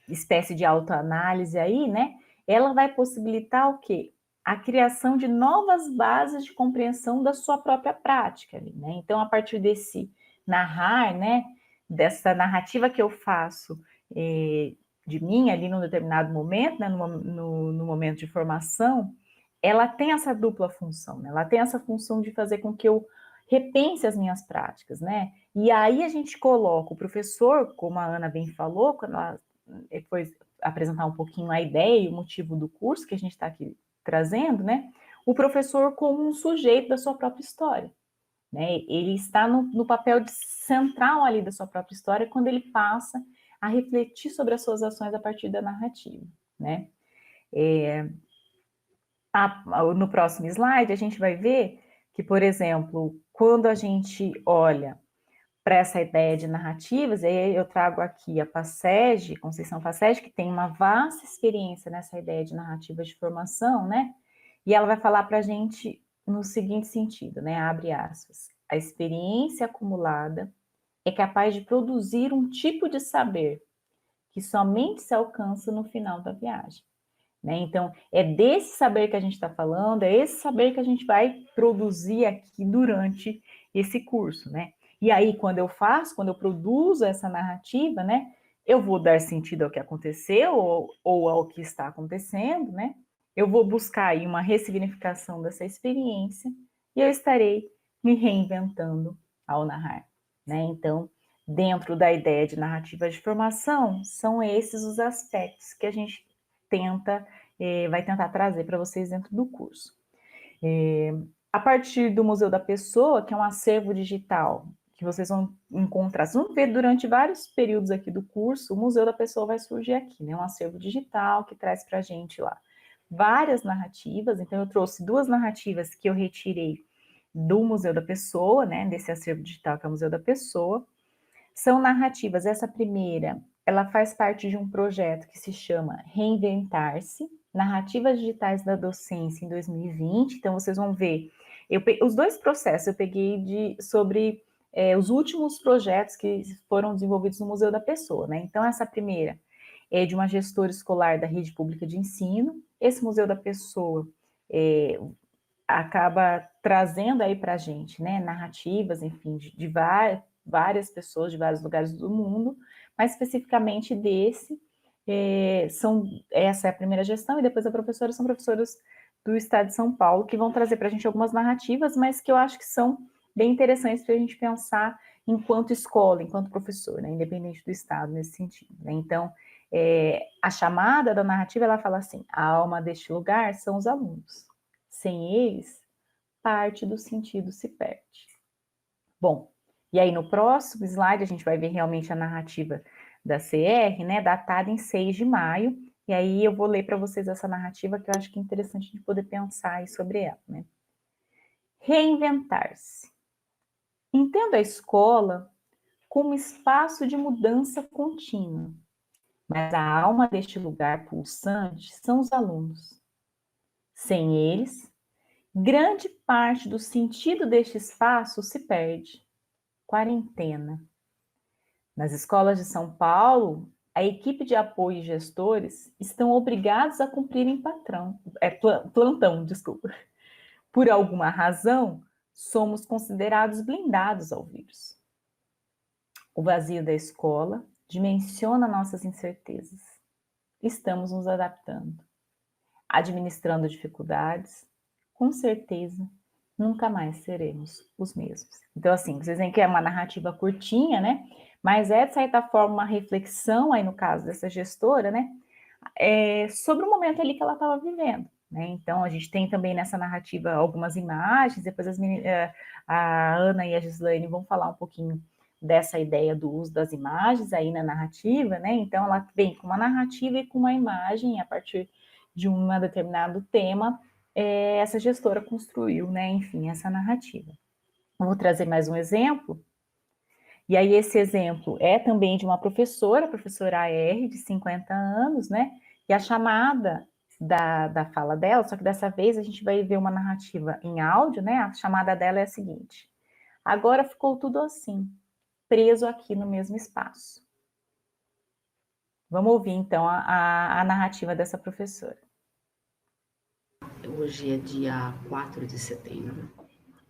espécie de autoanálise aí, né? Ela vai possibilitar o quê? A criação de novas bases de compreensão da sua própria prática, né? Então, a partir desse narrar, né? Dessa narrativa que eu faço de mim ali num determinado momento, né? No momento de formação, ela tem essa dupla função, né? Ela tem essa função de fazer com que eu repense as minhas práticas, né? E aí a gente coloca o professor, como a Ana bem falou, quando ela foi apresentar um pouquinho a ideia e o motivo do curso que a gente está aqui trazendo, né? O professor como um sujeito da sua própria história, né? Ele está no papel de central ali da sua própria história quando ele passa a refletir sobre as suas ações a partir da narrativa, né? No próximo slide, a gente vai ver que, por exemplo, quando a gente olha para essa ideia de narrativas, aí eu trago aqui a Passege, Conceição Passege, que tem uma vasta experiência nessa ideia de narrativas de formação, né? E ela vai falar para a gente no seguinte sentido, né? Abre aspas. A experiência acumulada é capaz de produzir um tipo de saber que somente se alcança no final da viagem. Né? Então, é desse saber que a gente está falando, é esse saber que a gente vai produzir aqui durante esse curso, né? E aí, quando eu produzo essa narrativa, né? Eu vou dar sentido ao que aconteceu ou ao que está acontecendo, né? Eu vou buscar aí uma ressignificação dessa experiência e eu estarei me reinventando ao narrar, né? Então, dentro da ideia de narrativa de formação, são esses os aspectos que a gente vai tentar trazer para vocês dentro do curso. A partir do Museu da Pessoa, que é um acervo digital, que vocês vão encontrar, vocês vão ver durante vários períodos aqui do curso, o Museu da Pessoa vai surgir aqui, né? Um acervo digital que traz para a gente lá várias narrativas. Então, eu trouxe 2 narrativas que eu retirei do Museu da Pessoa, né? Desse acervo digital que é o Museu da Pessoa. São narrativas, essa primeira ela faz parte de um projeto que se chama Reinventar-se, Narrativas Digitais da Docência em 2020. Então, vocês vão ver, os dois processos eu peguei sobre os últimos projetos que foram desenvolvidos no Museu da Pessoa, né? Então, essa primeira é de uma gestora escolar da rede pública de ensino. Esse Museu da Pessoa acaba trazendo aí para a gente, né, narrativas, enfim, de várias pessoas de vários lugares do mundo, mas especificamente desse, essa é a primeira gestão, e depois a professora são professoras do estado de São Paulo, que vão trazer para a gente algumas narrativas, mas que eu acho que são bem interessantes para a gente pensar enquanto escola, enquanto professor, né, independente do estado, nesse sentido, né? Então, a chamada da narrativa, ela fala assim: a alma deste lugar são os alunos. Sem eles, parte do sentido se perde. Bom, e aí no próximo slide a gente vai ver realmente a narrativa da CR, né, datada em 6 de maio, e aí eu vou ler para vocês essa narrativa que eu acho que é interessante de poder pensar aí sobre ela, né? Reinventar-se. Entendo a escola como espaço de mudança contínua, mas a alma deste lugar pulsante são os alunos. Sem eles, grande parte do sentido deste espaço se perde. Quarentena. Nas escolas de São Paulo, a equipe de apoio e gestores estão obrigados a cumprirem plantão, desculpa. Por alguma razão, somos considerados blindados ao vírus. O vazio da escola dimensiona nossas incertezas. Estamos nos adaptando, administrando dificuldades, com certeza nunca mais seremos os mesmos. Então, assim, vocês veem que é uma narrativa curtinha, né? Mas de certa forma, uma reflexão, aí no caso dessa gestora, né? Sobre o momento ali que ela estava vivendo, né? Então, a gente tem também nessa narrativa algumas imagens, depois a Ana e a Gislaine vão falar um pouquinho dessa ideia do uso das imagens aí na narrativa, né? Então, ela vem com uma narrativa e com uma imagem a partir de um determinado tema, essa gestora construiu, né, enfim, essa narrativa. Eu vou trazer mais um exemplo, e aí esse exemplo é também de uma professora, a professora AR, de 50 anos, né, e a chamada da fala dela, só que dessa vez a gente vai ver uma narrativa em áudio, né, a chamada dela é a seguinte: agora ficou tudo assim, preso aqui no mesmo espaço. Vamos ouvir, então, a narrativa dessa professora. Hoje é dia 4 de setembro.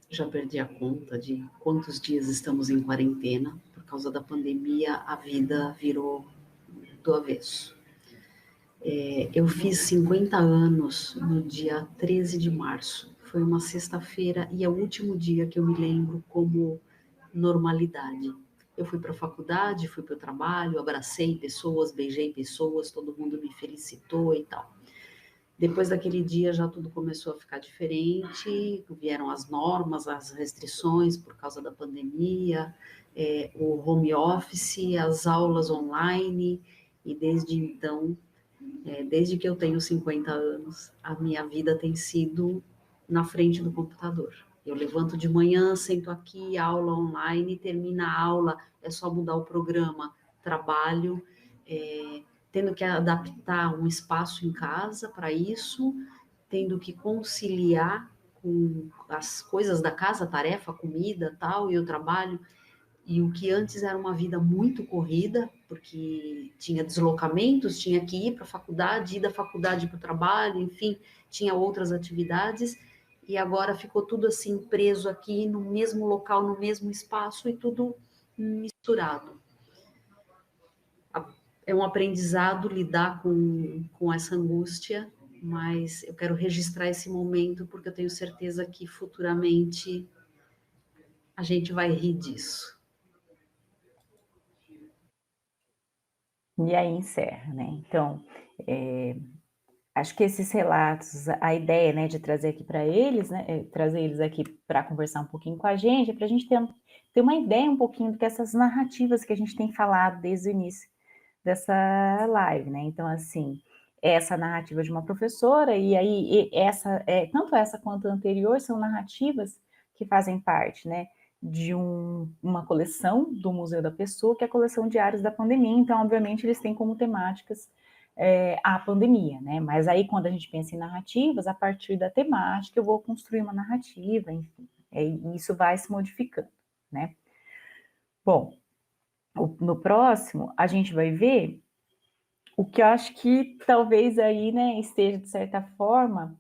Já perdi a conta de quantos dias estamos em quarentena. Por causa da pandemia, a vida virou do avesso. Eu fiz 50 anos no dia 13 de março. Foi uma sexta-feira e é o último dia que eu me lembro como normalidade. Eu fui para a faculdade, fui para o trabalho, abracei pessoas, beijei pessoas, todo mundo me felicitou e tal. Depois daquele dia já tudo começou a ficar diferente, vieram as normas, as restrições por causa da pandemia, o home office, as aulas online, e desde então, desde que eu tenho 50 anos, a minha vida tem sido na frente do computador. Eu levanto de manhã, sento aqui, aula online, termina a aula, é só mudar o programa, trabalho, tendo que adaptar um espaço em casa para isso, tendo que conciliar com as coisas da casa, tarefa, comida, tal, e o trabalho, e o que antes era uma vida muito corrida, porque tinha deslocamentos, tinha que ir para a faculdade, ir da faculdade para o trabalho, enfim, tinha outras atividades, e agora ficou tudo assim preso aqui no mesmo local, no mesmo espaço, e tudo misturado. É um aprendizado lidar com essa angústia, mas eu quero registrar esse momento porque eu tenho certeza que futuramente a gente vai rir disso. E aí encerra, né? Então, acho que esses relatos, a ideia, né, de trazer aqui para eles, né, trazer eles aqui para conversar um pouquinho com a gente, é para a gente ter uma ideia um pouquinho do que essas narrativas que a gente tem falado desde o início dessa live, né? Então, assim, essa narrativa de uma professora, e aí tanto essa quanto a anterior são narrativas que fazem parte, né, de uma coleção do Museu da Pessoa, que é a coleção Diários da Pandemia. Então, obviamente, eles têm como temáticas a pandemia, né? Mas aí, quando a gente pensa em narrativas, a partir da temática, eu vou construir uma narrativa, enfim. E isso vai se modificando, né? Bom, no próximo, a gente vai ver o que eu acho que talvez aí, né, esteja, de certa forma,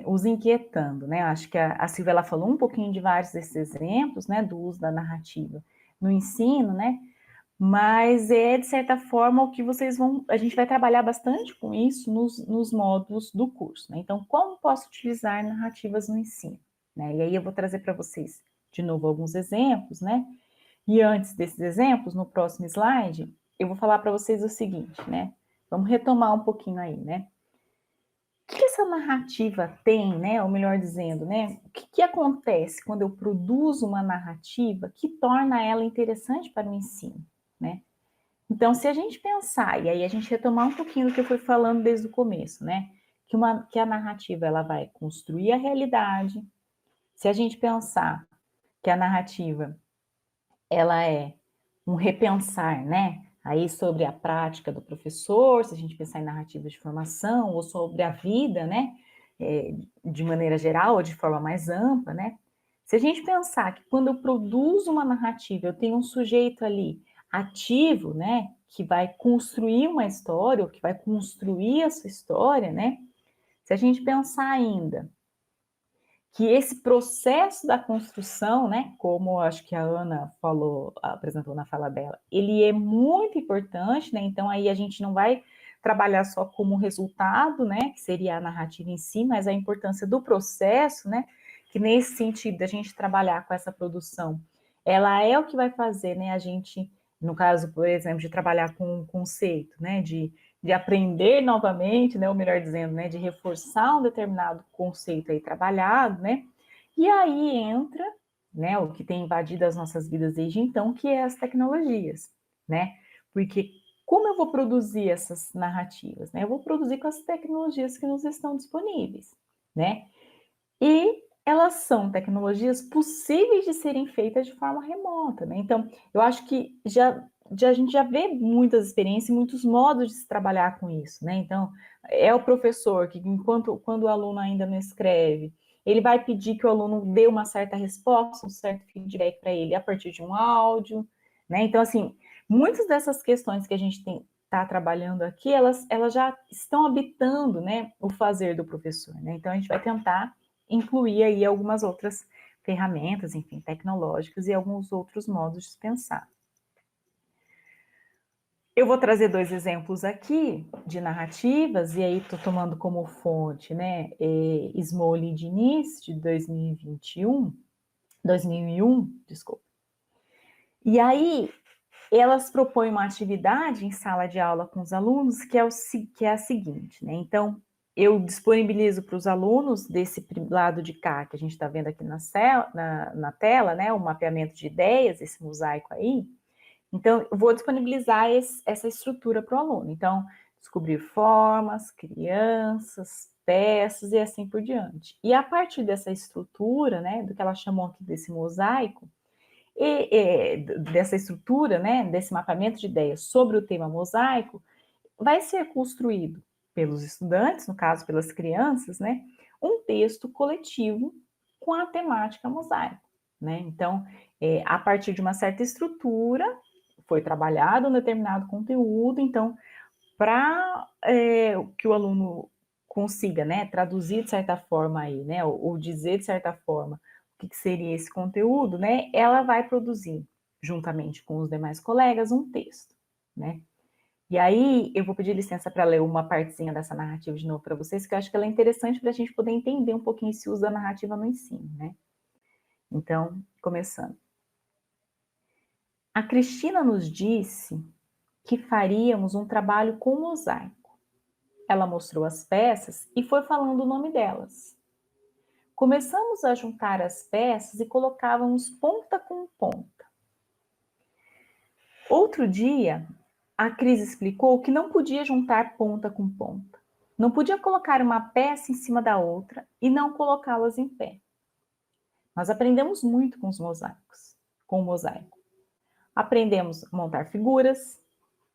os inquietando, né? Acho que a Silvia, ela falou um pouquinho de vários desses exemplos, né, do uso da narrativa no ensino, né? Mas de certa forma, o que a gente vai trabalhar bastante com isso nos módulos do curso, né? Então, como posso utilizar narrativas no ensino, né? E aí eu vou trazer para vocês, de novo, alguns exemplos, né? E antes desses exemplos, no próximo slide, eu vou falar para vocês o seguinte, né? Vamos retomar um pouquinho aí, né? O que essa narrativa tem, né? Ou melhor dizendo, né? O que acontece quando eu produzo uma narrativa que torna ela interessante para o ensino, né? Então, se a gente pensar, e aí a gente retomar um pouquinho do que eu fui falando desde o começo, né? Que a narrativa, ela vai construir a realidade. Se a gente pensar que a narrativa, ela é um repensar, né? Aí sobre a prática do professor, se a gente pensar em narrativas de formação, ou sobre a vida, né? De maneira geral, ou de forma mais ampla, né? Se a gente pensar que quando eu produzo uma narrativa, eu tenho um sujeito ali ativo, né? Que vai construir uma história, ou que vai construir essa história, né? Se a gente pensar ainda que esse processo da construção, né, como acho que a Ana falou, apresentou na fala dela, ele é muito importante, né? Então aí a gente não vai trabalhar só como resultado, né, que seria a narrativa em si, mas a importância do processo, né, que nesse sentido da gente trabalhar com essa produção, ela é o que vai fazer, né, a gente, no caso, por exemplo, de trabalhar com um conceito, né, de aprender novamente, né, ou melhor dizendo, né, de reforçar um determinado conceito aí trabalhado, né, e aí entra, né, o que tem invadido as nossas vidas desde então, que é as tecnologias, né, porque como eu vou produzir essas narrativas, né, eu vou produzir com as tecnologias que nos estão disponíveis, né, e elas são tecnologias possíveis de serem feitas de forma remota, né, então eu acho que a gente já vê muitas experiências, muitos modos de se trabalhar com isso, né? Então, é o professor que, quando o aluno ainda não escreve, ele vai pedir que o aluno dê uma certa resposta, um certo feedback para ele a partir de um áudio, né? Então, assim, muitas dessas questões que a gente está trabalhando aqui, elas já estão habitando, né, o fazer do professor, né? Então, a gente vai tentar incluir aí algumas outras ferramentas, enfim, tecnológicas e alguns outros modos de se pensar. Eu vou trazer 2 exemplos aqui de narrativas, e aí estou tomando como fonte, né, Smolin e Diniz, de 2001, desculpa. E aí, elas propõem uma atividade em sala de aula com os alunos, que é a seguinte, né, então, eu disponibilizo para os alunos desse lado de cá, que a gente está vendo aqui na tela, né, o mapeamento de ideias, esse mosaico aí. Então, eu vou disponibilizar essa estrutura para o aluno. Então, descobrir formas, crianças, peças e assim por diante. E a partir dessa estrutura, né, do que ela chamou aqui desse mosaico, dessa estrutura, né, desse mapeamento de ideias sobre o tema mosaico, vai ser construído pelos estudantes, no caso, pelas crianças, né, um texto coletivo com a temática mosaico, né? Então, a partir de uma certa estrutura, foi trabalhado um determinado conteúdo, então, para que o aluno consiga, né, traduzir de certa forma aí, né, ou dizer de certa forma o que seria esse conteúdo, né, ela vai produzir, juntamente com os demais colegas, um texto, né. E aí, eu vou pedir licença para ler uma partezinha dessa narrativa de novo para vocês, que eu acho que ela é interessante para a gente poder entender um pouquinho esse uso da narrativa no ensino, né. Então, começando. A Cristina nos disse que faríamos um trabalho com mosaico. Ela mostrou as peças e foi falando o nome delas. Começamos a juntar as peças e colocávamos ponta com ponta. Outro dia, a Cris explicou que não podia juntar ponta com ponta. Não podia colocar uma peça em cima da outra e não colocá-las em pé. Nós aprendemos muito com os mosaicos, com o mosaico. Aprendemos a montar figuras,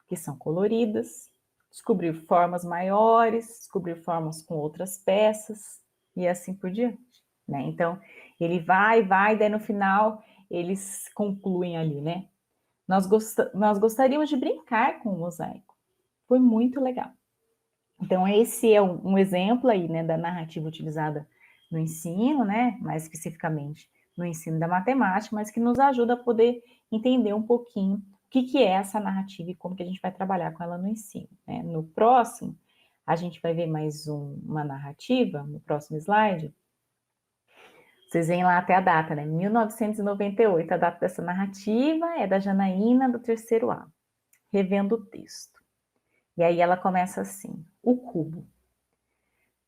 que são coloridas, descobrir formas maiores, descobrir formas com outras peças, e assim por diante, né? Então, ele vai, daí no final, eles concluem ali, né? Nós gostaríamos de brincar com o mosaico. Foi muito legal. Então, esse é um exemplo aí, né, da narrativa utilizada no ensino, né, mais especificamente no ensino da matemática, mas que nos ajuda a poder entender um pouquinho o que é essa narrativa e como que a gente vai trabalhar com ela no ensino, né. No próximo, a gente vai ver mais uma narrativa, no próximo slide. Vocês veem lá até a data, né, 1998, a data dessa narrativa é da Janaína, do terceiro A, revendo o texto. E aí ela começa assim: o cubo.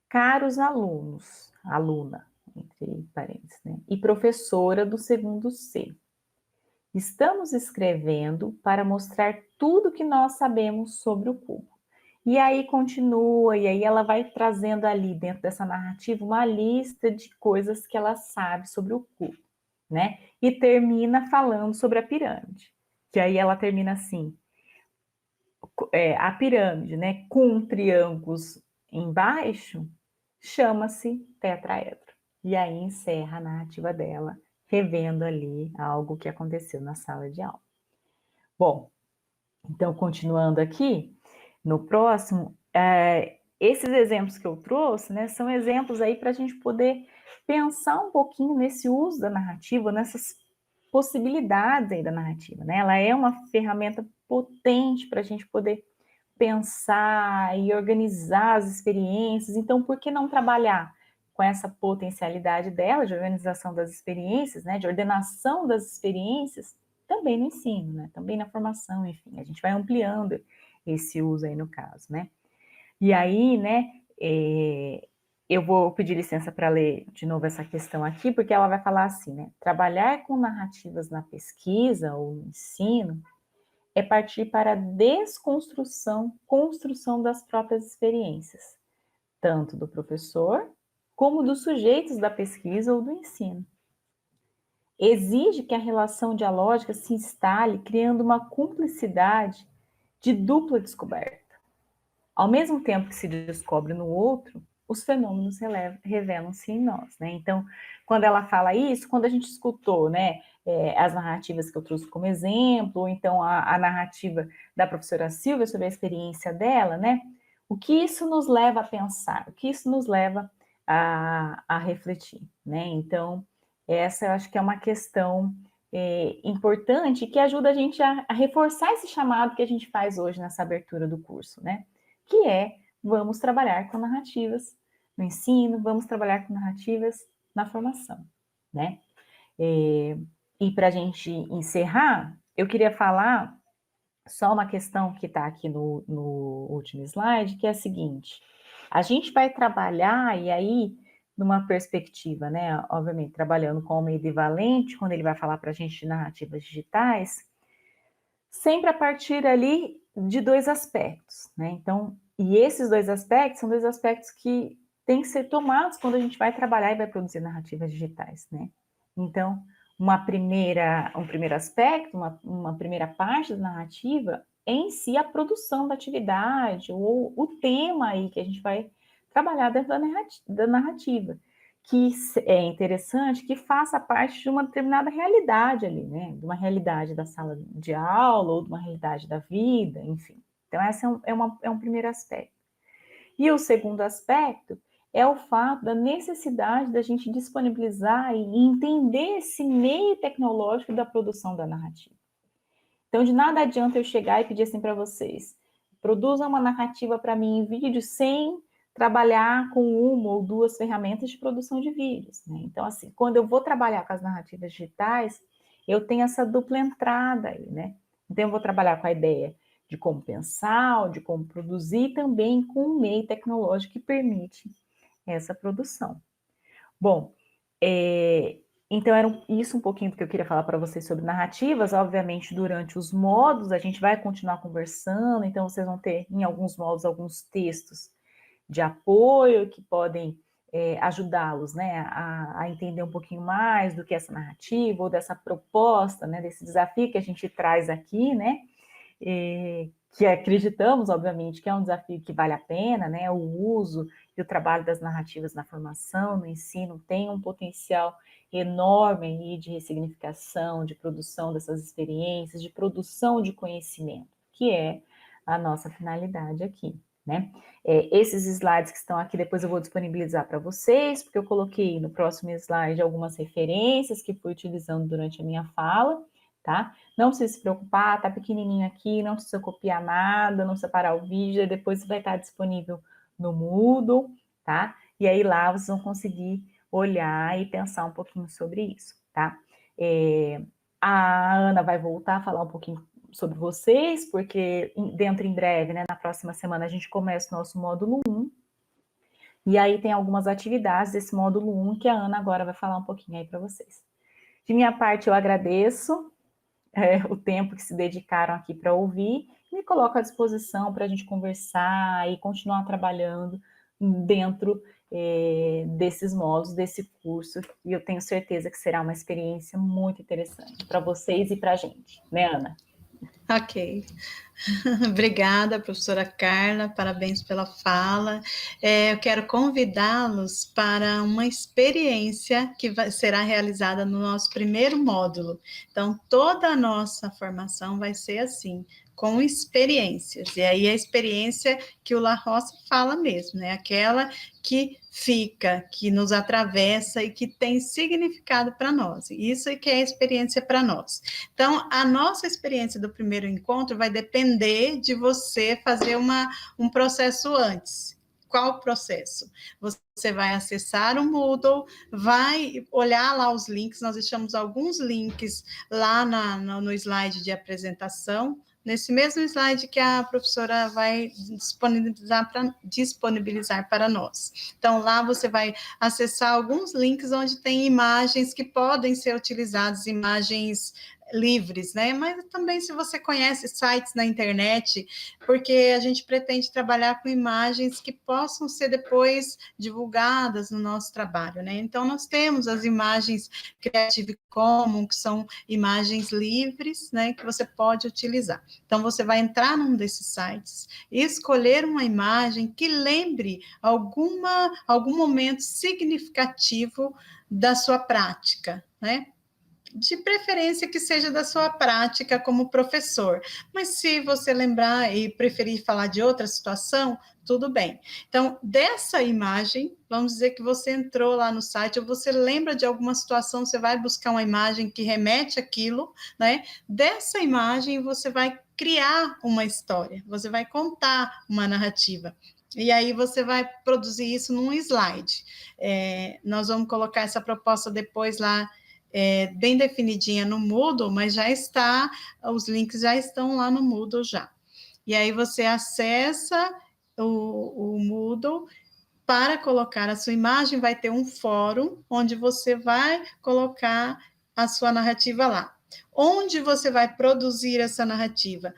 Caros alunos, aluna, entre parênteses, né? E professora do segundo C, estamos escrevendo para mostrar tudo que nós sabemos sobre o cubo. E aí continua, e aí ela vai trazendo ali dentro dessa narrativa uma lista de coisas que ela sabe sobre o cubo, né? E termina falando sobre a pirâmide. Que aí ela termina assim: a pirâmide, né, com triângulos embaixo, chama-se tetraedro. E aí encerra a narrativa dela, revendo ali algo que aconteceu na sala de aula. Bom, então continuando aqui, no próximo, esses exemplos que eu trouxe, né, são exemplos aí para a gente poder pensar um pouquinho nesse uso da narrativa, nessas possibilidades aí da narrativa, né? Ela é uma ferramenta potente para a gente poder pensar e organizar as experiências. Então, por que não trabalhar com essa potencialidade dela de organização das experiências, né, de ordenação das experiências, também no ensino, né, também na formação, enfim, a gente vai ampliando esse uso aí no caso, né. E aí, né, eu vou pedir licença para ler de novo essa questão aqui, porque ela vai falar assim, né, trabalhar com narrativas na pesquisa ou no ensino é partir para a desconstrução, construção das próprias experiências, tanto do professor como dos sujeitos da pesquisa ou do ensino. Exige que a relação dialógica se instale, criando uma cumplicidade de dupla descoberta. Ao mesmo tempo que se descobre no outro, os fenômenos revelam-se em nós, né? Então, quando ela fala isso, quando a gente escutou, né, as narrativas que eu trouxe como exemplo, ou então a narrativa da professora Silvia sobre a experiência dela, né? O que isso nos leva a pensar? O que isso nos leva a refletir, né? Então, essa eu acho que é uma questão importante que ajuda a gente a reforçar esse chamado que a gente faz hoje nessa abertura do curso, né? Que é, vamos trabalhar com narrativas no ensino, vamos trabalhar com narrativas na formação, né? E para a gente encerrar, eu queria falar só uma questão que está aqui no último slide, que é a seguinte: a gente vai trabalhar, e aí, numa perspectiva, né, obviamente, trabalhando com o meio equivalente, quando ele vai falar para a gente de narrativas digitais, sempre a partir ali de dois aspectos, né? Então, e esses dois aspectos são dois aspectos que têm que ser tomados quando a gente vai trabalhar e vai produzir narrativas digitais, né? Então, um primeiro aspecto, uma primeira parte da narrativa é em si a produção da atividade, ou o tema aí que a gente vai trabalhar dentro da narrativa, que é interessante que faça parte de uma determinada realidade ali, né? De uma realidade da sala de aula, ou de uma realidade da vida, enfim. Então, esse é um primeiro aspecto. E o segundo aspecto é o fato da necessidade da gente disponibilizar e entender esse meio tecnológico da produção da narrativa. Então, de nada adianta eu chegar e pedir assim para vocês: produzam uma narrativa para mim em vídeo sem trabalhar com uma ou duas ferramentas de produção de vídeos, né? Então, assim, quando eu vou trabalhar com as narrativas digitais, eu tenho essa dupla entrada aí, né? Então, eu vou trabalhar com a ideia de como pensar, de como produzir, também com um meio tecnológico que permite essa produção. Bom, então era isso um pouquinho do que eu queria falar para vocês sobre narrativas. Obviamente, durante os módulos, a gente vai continuar conversando, então vocês vão ter, em alguns módulos, alguns textos de apoio que podem ajudá-los, né, a entender um pouquinho mais do que essa narrativa, ou dessa proposta, né, desse desafio que a gente traz aqui, né, que acreditamos, obviamente, que é um desafio que vale a pena, né, o uso e o trabalho das narrativas na formação, no ensino, tem um potencial enorme aí de ressignificação, de produção dessas experiências, de produção de conhecimento, que é a nossa finalidade aqui, né? Esses slides que estão aqui, depois eu vou disponibilizar para vocês, porque eu coloquei no próximo slide algumas referências que fui utilizando durante a minha fala, tá? Não precisa se preocupar, tá pequenininho aqui, não precisa copiar nada, não precisa parar o vídeo, depois vai estar disponível no Moodle, tá? E aí lá vocês vão conseguir olhar e pensar um pouquinho sobre isso, tá? A Ana vai voltar a falar um pouquinho sobre vocês, porque dentro em breve, né, na próxima semana, a gente começa o nosso módulo 1, e aí tem algumas atividades desse módulo 1 que a Ana agora vai falar um pouquinho aí para vocês. De minha parte, eu agradeço o tempo que se dedicaram aqui para ouvir, e me coloco à disposição para a gente conversar e continuar trabalhando dentro desses módulos, desse curso, e eu tenho certeza que será uma experiência muito interessante para vocês e para a gente, né, Ana? Ok. Obrigada, professora Carla, parabéns pela fala. Eu quero convidá-los para uma experiência que será realizada no nosso primeiro módulo. Então, toda a nossa formação vai ser assim, com experiências. E aí a experiência que o La Roça fala mesmo, né? Aquela que fica, que nos atravessa e que tem significado para nós. Isso é que é a experiência para nós. Então, a nossa experiência do primeiro encontro vai depender de você fazer um processo antes. Qual processo? Você vai acessar o Moodle, vai olhar lá os links, nós deixamos alguns links lá no slide de apresentação, nesse mesmo slide que a professora vai disponibilizar para nós. Então, lá você vai acessar alguns links onde tem imagens que podem ser utilizadas, imagens livres, né? Mas também se você conhece sites na internet, porque a gente pretende trabalhar com imagens que possam ser depois divulgadas no nosso trabalho, né? Então, nós temos as imagens Creative Commons, que são imagens livres, né? Que você pode utilizar. Então, você vai entrar num desses sites e escolher uma imagem que lembre algum momento significativo da sua prática, né? De preferência que seja da sua prática como professor, mas se você lembrar e preferir falar de outra situação, tudo bem. Então, dessa imagem, vamos dizer que você entrou lá no site, ou você lembra de alguma situação, você vai buscar uma imagem que remete àquilo, né? Dessa imagem, você vai criar uma história, você vai contar uma narrativa. E aí você vai produzir isso num slide. Nós vamos colocar essa proposta depois lá, bem definidinha no Moodle, mas já está, os links já estão lá no Moodle já. E aí você acessa o Moodle para colocar a sua imagem, vai ter um fórum onde você vai colocar a sua narrativa lá. Onde você vai produzir essa narrativa?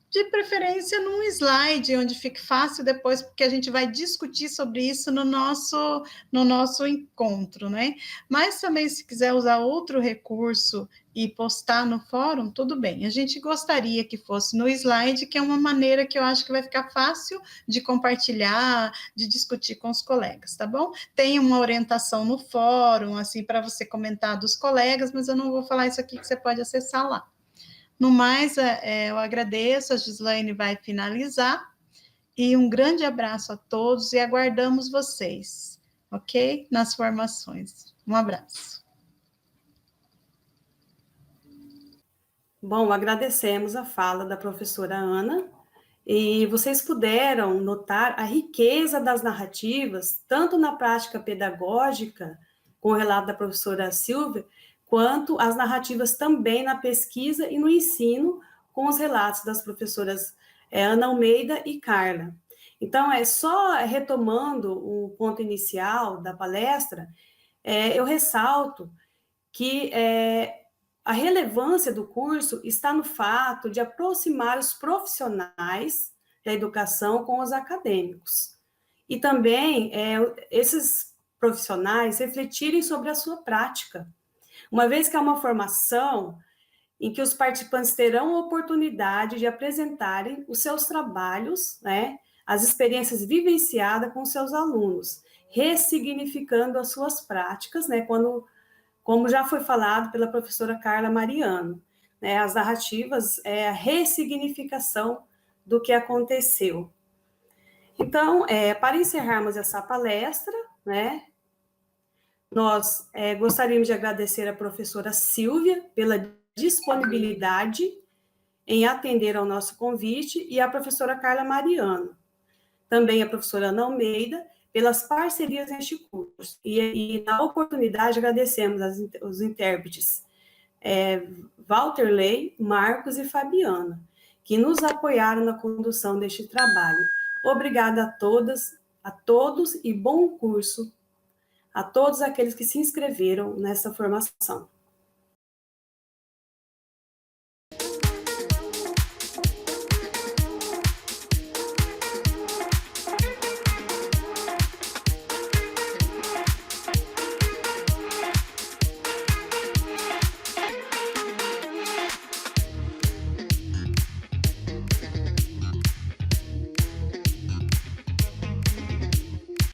De preferência num slide, onde fique fácil depois, porque a gente vai discutir sobre isso no nosso encontro, né? Mas também, se quiser usar outro recurso e postar no fórum, tudo bem. A gente gostaria que fosse no slide, que é uma maneira que eu acho que vai ficar fácil de compartilhar, de discutir com os colegas, tá bom? Tem uma orientação no fórum, assim, para você comentar dos colegas, mas eu não vou falar isso aqui, que você pode acessar lá. No mais, eu agradeço, a Gislaine vai finalizar, e um grande abraço a todos, e aguardamos vocês, ok? Nas formações. Um abraço. Bom, agradecemos a fala da professora Ana, e vocês puderam notar a riqueza das narrativas, tanto na prática pedagógica, com o relato da professora Silvia, quanto as narrativas também na pesquisa e no ensino, com os relatos das professoras Ana Almeida e Carla. Então, só retomando o ponto inicial da palestra, eu ressalto que a relevância do curso está no fato de aproximar os profissionais da educação com os acadêmicos. E também esses profissionais refletirem sobre a sua prática, uma vez que é uma formação em que os participantes terão a oportunidade de apresentarem os seus trabalhos, né, as experiências vivenciadas com seus alunos, ressignificando as suas práticas, né, como já foi falado pela professora Carla Mariano, né, as narrativas é a ressignificação do que aconteceu. Então, para encerrarmos essa palestra, né, nós gostaríamos de agradecer a professora Silvia pela disponibilidade em atender ao nosso convite e a professora Carla Mariano, também a professora Ana Almeida, pelas parcerias neste curso. E na oportunidade, agradecemos os intérpretes Walter Ley, Marcos e Fabiana, que nos apoiaram na condução deste trabalho. Obrigada a todas, a todos e bom curso a todos aqueles que se inscreveram nessa formação.